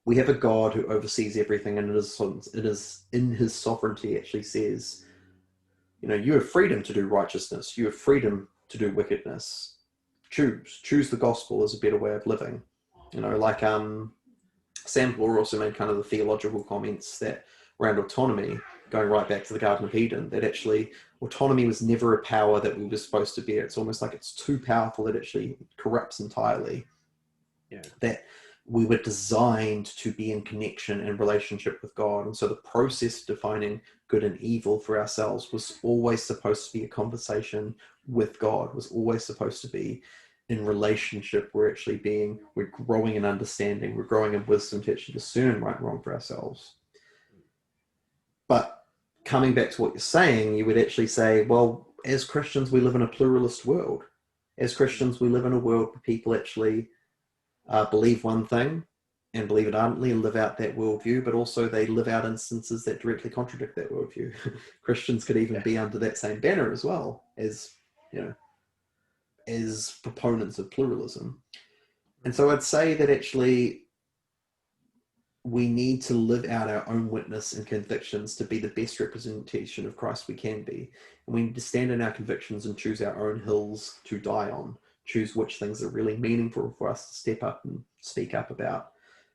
we have a God who oversees everything, and it is in his sovereignty actually says, you know, you have freedom to do righteousness, you have freedom to do wickedness. Choose the gospel as a better way of living. You know, like Sam Bloor also made kind of the theological comments that around autonomy, going right back to the Garden of Eden, that actually autonomy was never a power that we were supposed to bear. It's almost like it's too powerful that it actually corrupts entirely. Yeah. That we were designed to be in connection and relationship with God. And so the process of defining good and evil for ourselves was always supposed to be a conversation with God, was always supposed to be in relationship. We're growing in understanding, we're growing in wisdom to actually discern right and wrong for ourselves. But coming back to what you're saying, you would actually say, well, as Christians, we live in a pluralist world. As Christians, we live in a world where people actually believe one thing and believe it ardently and live out that worldview, but also they live out instances that directly contradict that worldview. Christians could even be under that same banner as well as, you know, as proponents of pluralism. And so I'd say that actually we need to live out our own witness and convictions to be the best representation of Christ we can be. And we need to stand in our convictions and choose our own hills to die on, choose which things are really meaningful for us to step up and speak up about.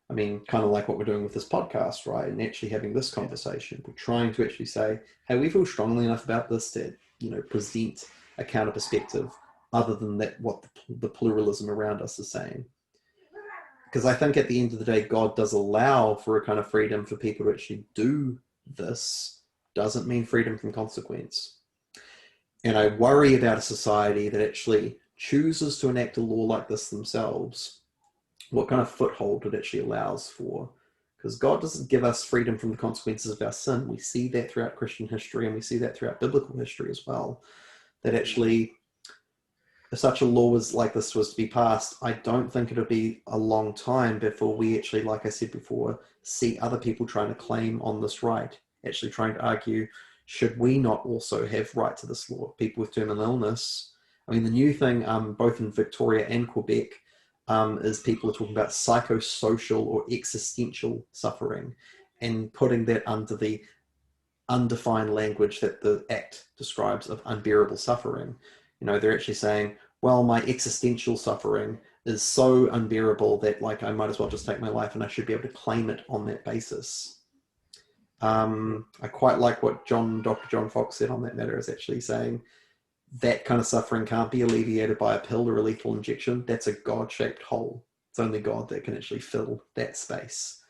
I mean, kind of like what we're doing with this podcast, right? And actually having this conversation. We're trying to actually say, hey, we feel strongly enough about this to, you know, present a counter perspective other than that what the pluralism around us is saying. Because I think at the end of the day, God does allow for a kind of freedom for people to actually do this. Doesn't mean freedom from consequence. And I worry about a society that actually chooses to enact a law like this themselves, what kind of foothold it actually allows for. Because God doesn't give us freedom from the consequences of our sin. We see that throughout Christian history, and we see that throughout biblical history as well. That actually, if such a law was like this was to be passed, I don't think it'll be a long time before we actually, like I said before, see other people trying to claim on this right, actually trying to argue, should we not also have right to this law? People with terminal illness. I mean, the new thing, both in Victoria and Quebec, is people are talking about psychosocial or existential suffering and putting that under the undefined language that the Act describes of unbearable suffering. You know, they're actually saying, well, my existential suffering is so unbearable that, like, I might as well just take my life and I should be able to claim it on that basis. I quite like what Dr. John Fox said on that matter, is actually saying that kind of suffering can't be alleviated by a pill or a lethal injection. That's a God-shaped hole. It's only God that can actually fill that space.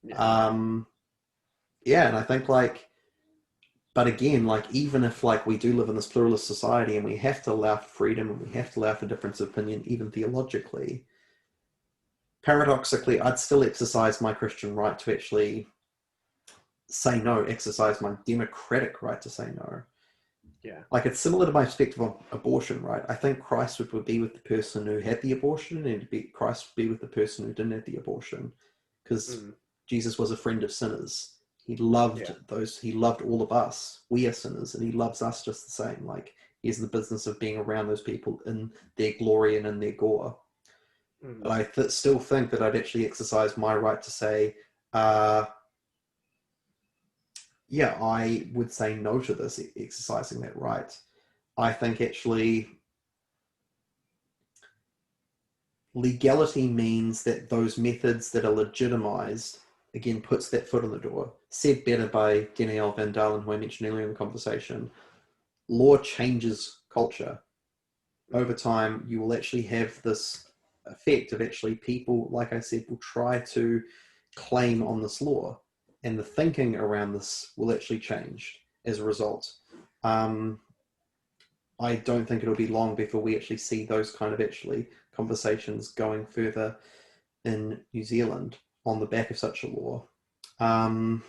Yeah, and I think, like, but again, like, even if, like, we do live in this pluralist society and we have to allow for freedom and we have to allow for difference of opinion, even theologically, paradoxically, I'd still exercise my Christian right to actually say no, exercise my democratic right to say no. Yeah. Like, it's similar to my perspective on abortion, right? I think Christ would be with the person who had the abortion, and Christ would be with the person who didn't have the abortion, because Jesus was a friend of sinners. He loved he loved all of us. We are sinners, and he loves us just the same. Like, he has the business of being around those people in their glory and in their gore. But I still think that I'd actually exercise my right to say, yeah, I would say no to this, exercising that right. I think actually legality means that those methods that are legitimized, again, puts that foot in the door. Said better by Danielle Van Dalen, who I mentioned earlier in the conversation, law changes culture. Over time, you will actually have this effect of actually people, like I said, will try to claim on this law, and the thinking around this will actually change as a result. I don't think it'll be long before we actually see those kind of actually conversations going further in New Zealand. on the back of such a law. And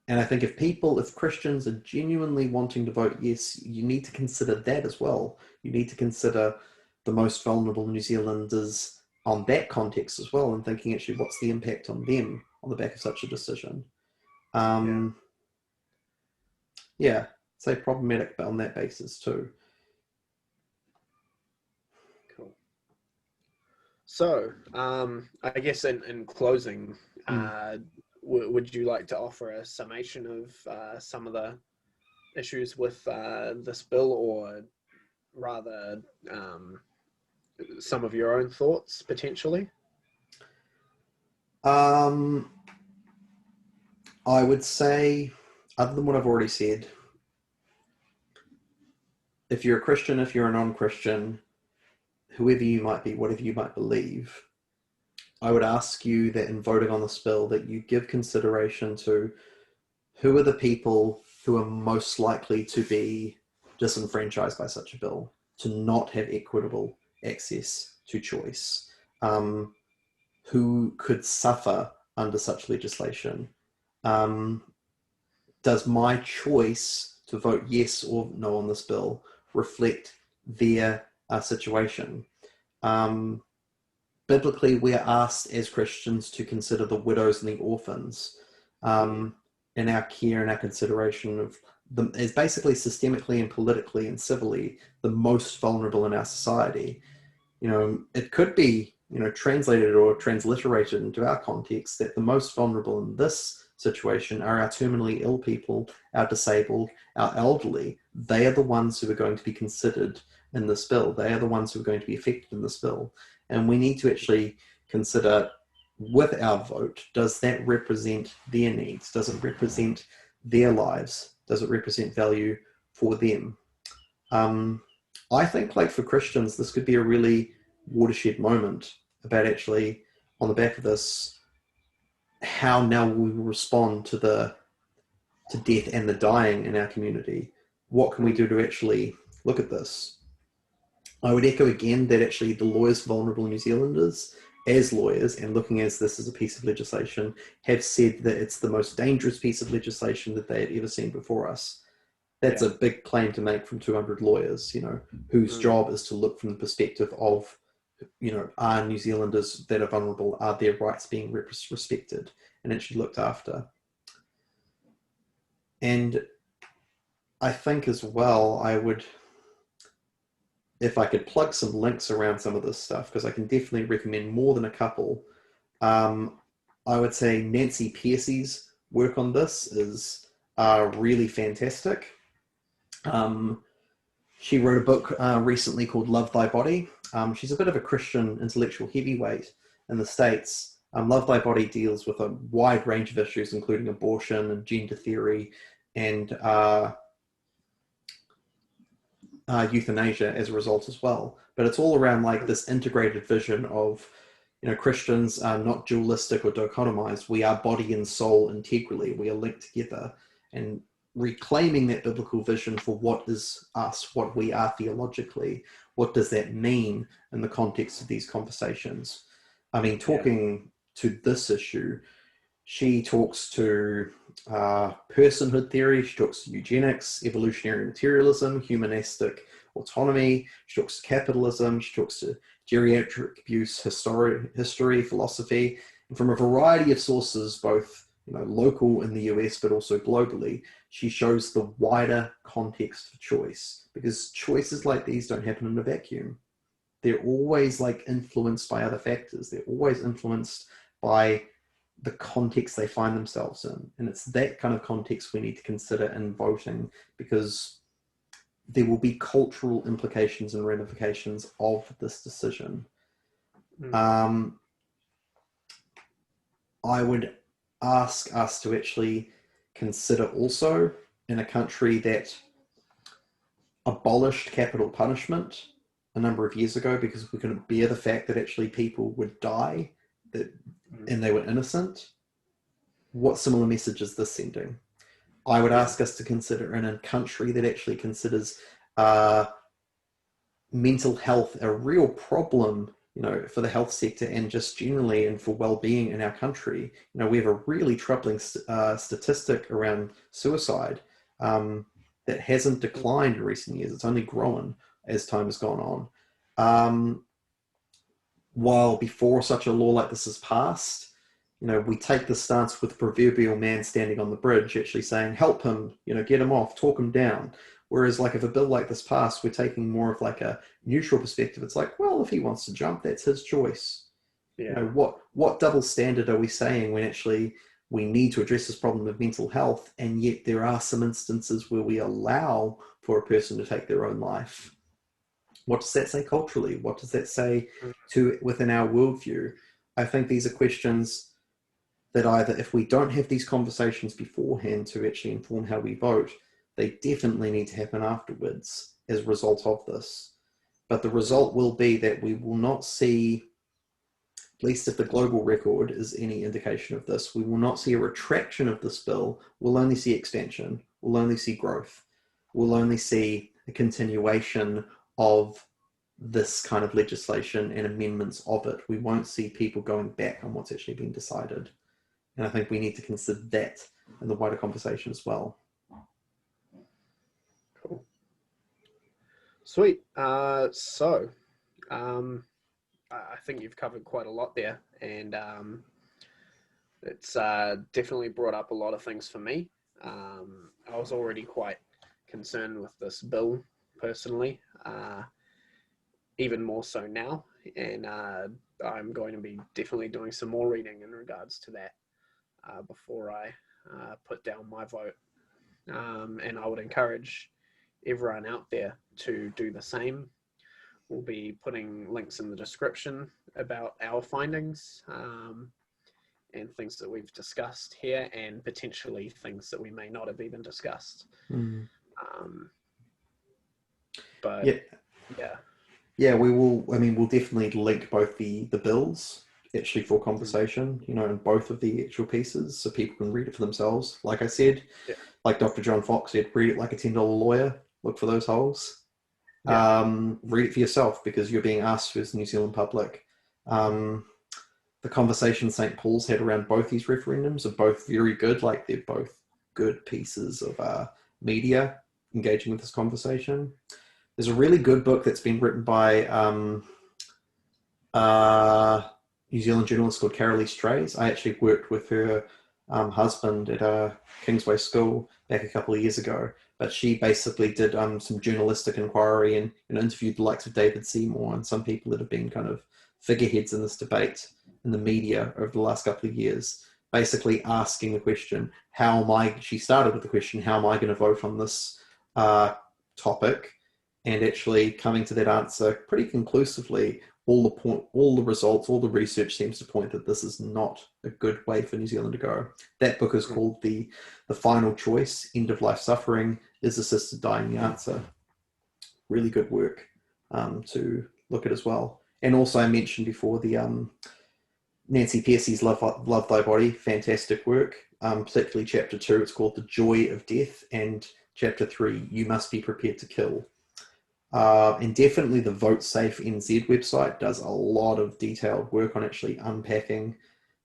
I think if Christians are genuinely wanting to vote yes, you need to consider that as well. You need to consider the most vulnerable New Zealanders on that context as well, and thinking actually what's the impact on them on the back of such a decision. Say problematic, but on that basis too. Cool. So, I guess in closing, would you like to offer a summation of some of the issues with this bill, or rather some of your own thoughts potentially? I would say, other than what I've already said, if you're a Christian, if you're a non-Christian, whoever you might be, whatever you might believe, I would ask you that in voting on this bill that you give consideration to who are the people who are most likely to be disenfranchised by such a bill, to not have equitable access to choice, who could suffer under such legislation. Does my choice to vote yes or no on this bill reflect their situation? Biblically, we are asked as Christians to consider the widows and the orphans in our care and our consideration of them as basically systemically and politically and civilly the most vulnerable in our society. It could be, translated or transliterated into our context that the most vulnerable in this situation are our terminally ill people, our disabled, our elderly. They are the ones who are going to be considered in this bill. They are the ones who are going to be affected in this bill. And we need to actually consider, with our vote, does that represent their needs? Does it represent their lives? Does it represent value for them? I think, for Christians, this could be a really watershed moment about actually, on the back of this, how now we will respond to death and the dying in our community. What can we do to actually look at this? I would echo again that actually the lawyers for vulnerable New Zealanders, as lawyers, and looking as this as a piece of legislation, have said that it's the most dangerous piece of legislation that they had ever seen before us. That's a big claim to make from 200 lawyers, whose job is to look from the perspective of, are New Zealanders that are vulnerable, are their rights being respected and actually looked after? And I think as well, if I could plug some links around some of this stuff, because I can definitely recommend more than a couple, I would say Nancy Pearcey's work on this is really fantastic. She wrote a book recently called Love Thy Body. She's a bit of a Christian intellectual heavyweight in the States. Love Thy Body deals with a wide range of issues, including abortion and gender theory and euthanasia as a result as well. But it's all around this integrated vision of, Christians are not dualistic or dichotomized. We are body and soul integrally. We are linked together. And reclaiming that biblical vision for what is us, what we are theologically, what does that mean in the context of these conversations? I mean, talking to this issue, she talks to personhood theory, she talks to eugenics, evolutionary materialism, humanistic autonomy, she talks to capitalism, she talks to geriatric abuse history, philosophy, and from a variety of sources, both local in the US, but also globally, she shows the wider context for choice, because choices like these don't happen in a vacuum. They're always influenced by other factors. They're always influenced by the context they find themselves in. And it's that kind of context we need to consider in voting, because there will be cultural implications and ramifications of this decision. I would ask us to actually consider also, in a country that abolished capital punishment a number of years ago because we couldn't bear the fact that actually people would die and they were innocent, what similar message is this sending? I would ask us to consider in a country that actually considers mental health a real problem for the health sector and just generally and for well-being in our country. We have a really troubling statistic around suicide that hasn't declined in recent years. It's only grown as time has gone on. While before such a law like this is passed, we take the stance with the proverbial man standing on the bridge, actually saying, help him, get him off, talk him down. Whereas like if a bill like this passed, we're taking more of like a neutral perspective. It's like, well, if he wants to jump, that's his choice. Yeah. What double standard are we saying when actually we need to address this problem of mental health, and yet there are some instances where we allow for a person to take their own life? What does that say culturally? What does that say within our worldview? I think these are questions that either, if we don't have these conversations beforehand to actually inform how we vote, they definitely need to happen afterwards as a result of this. But the result will be that we will not see, at least if the global record is any indication of this, we will not see a retraction of this bill. We'll only see expansion. We'll only see growth. We'll only see a continuation of this kind of legislation and amendments of it. We won't see people going back on what's actually been decided. And I think we need to consider that in the wider conversation as well. Cool. Sweet. I think you've covered quite a lot there, and it's definitely brought up a lot of things for me. I was already quite concerned with this bill personally, even more so now, and I'm going to be definitely doing some more reading in regards to that before I put down my vote. And I would encourage everyone out there to do the same. We'll be putting links in the description about our findings and things that we've discussed here, and potentially things that we may not have even discussed. But yeah, we will. I mean, we'll definitely link both the bills actually for conversation, in both of the actual pieces, so people can read it for themselves. Like I said, like Dr. John Fox said, read it like a $10 lawyer. Look for those holes. Read it for yourself, because you're being asked as the New Zealand public. The conversation St. Paul's had around both these referendums are both very good. Like, they're both good pieces of media engaging with this conversation. There's a really good book that's been written by New Zealand journalist called Carolee Strays. I actually worked with her husband at a Kingsway school back a couple of years ago, but she basically did some journalistic inquiry and interviewed the likes of David Seymour and some people that have been kind of figureheads in this debate in the media over the last couple of years, basically asking the question, she started with the question, how am I going to vote on this topic? And actually coming to that answer pretty conclusively. All the results, all the research seems to point that this is not a good way for New Zealand to go. That book is called The Final Choice, End of Life Suffering, Is Assisted Dying the Answer? Really good work to look at as well. And also I mentioned before the Nancy Pearcey's Love Thy Body, fantastic work, particularly chapter 2, it's called The Joy of Death, and chapter 3, You Must Be Prepared to Kill. And definitely the Vote Safe NZ website does a lot of detailed work on actually unpacking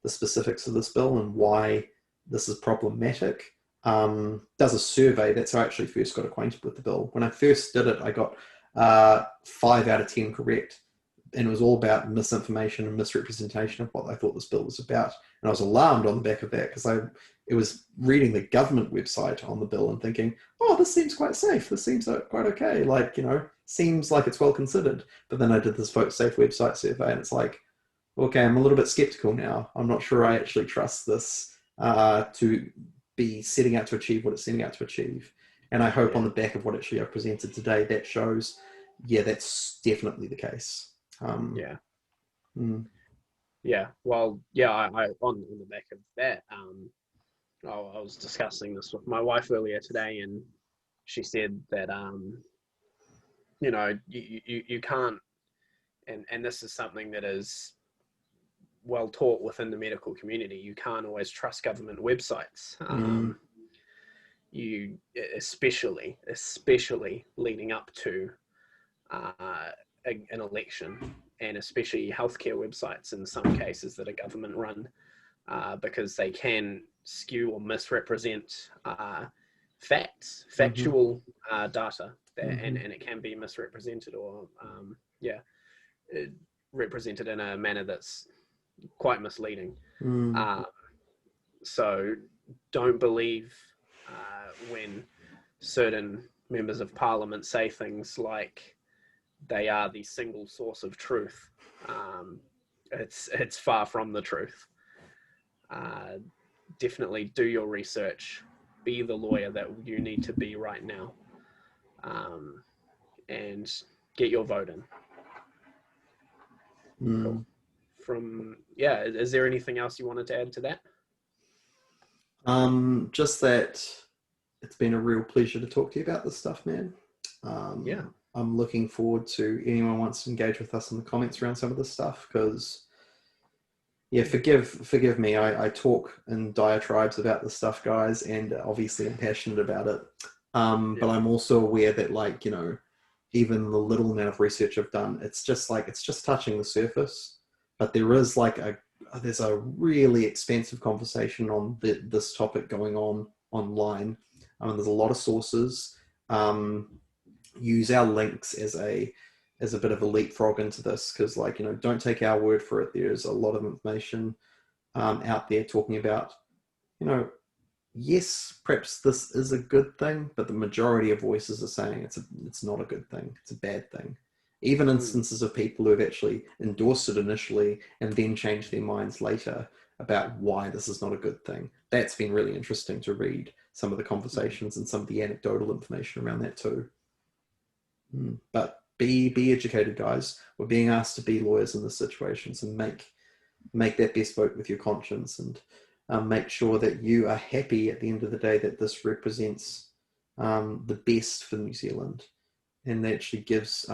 the specifics of this bill and why this is problematic. Does a survey. That's how I actually first got acquainted with the bill. When I first did it, I got 5 out of 10 correct. And it was all about misinformation and misrepresentation of what I thought this bill was about. And I was alarmed on the back of that, because it was reading the government website on the bill and thinking, oh, this seems quite safe. This seems quite okay. Like, seems like it's well considered. But then I did this Vote Safe website survey, and it's like, okay, I'm a little bit skeptical now. I'm not sure I actually trust this to be setting out to achieve what it's setting out to achieve. And I hope on the back of what actually I've presented today, that shows, that's definitely the case. Well, I on the back of that, I was discussing this with my wife earlier today, and she said that you can't, and this is something that is well taught within the medical community, you can't always trust government websites. You especially leading up to an election, and especially healthcare websites in some cases that are government run, because they can skew or misrepresent factual data, and it can be misrepresented or represented in a manner that's quite misleading. So don't believe when certain members of parliament say things like they are the single source of truth. It's far from the truth. Definitely do your research, be the lawyer that you need to be right now, and get your vote in. Cool. Is there anything else you wanted to add to that? Just that it's been a real pleasure to talk to you about this stuff, man. I'm looking forward to anyone who wants to engage with us in the comments around some of this stuff, because forgive me, I talk in diatribes about this stuff, guys, and obviously I'm passionate about it. But I'm also aware that, like, you know, even the little amount of research I've done, it's just touching the surface. But there is there's a really expansive conversation on this topic going on online. There's a lot of sources. Use our links as a bit of a leapfrog into this, because, like, you know, don't take our word for it. There's a lot of information out there talking about, you know, yes, perhaps this is a good thing, but the majority of voices are saying it's not a good thing. It's a bad thing. Even instances of people who have actually endorsed it initially and then changed their minds later about why this is not a good thing. That's been really interesting to read some of the conversations and some of the anecdotal information around that too. But be educated, guys. We're being asked to be lawyers in this situation, so make that best vote with your conscience, and make sure that you are happy at the end of the day that this represents the best for New Zealand, and that actually gives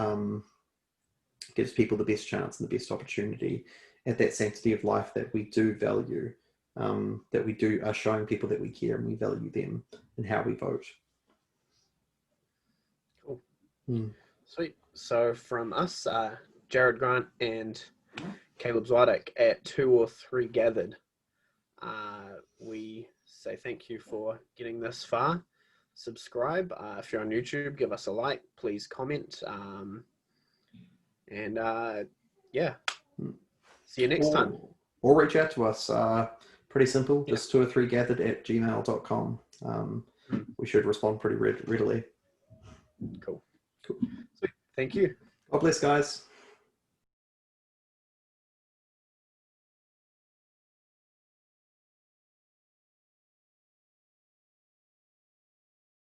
people the best chance and the best opportunity at that sanctity of life that we do value, that we are showing people that we care and we value them in how we vote. Cool. Sweet. So from us, Jared Grant and Caleb Zwadek at 2 or 3 Gathered, we say thank you for getting this far. Subscribe. If you're on YouTube, give us a like. Please comment. See you next time. Or reach out to us. Pretty simple. Just 2 or 3 Gathered at gmail.com. We should respond pretty readily. Cool. Sweet. Thank you. God bless, guys.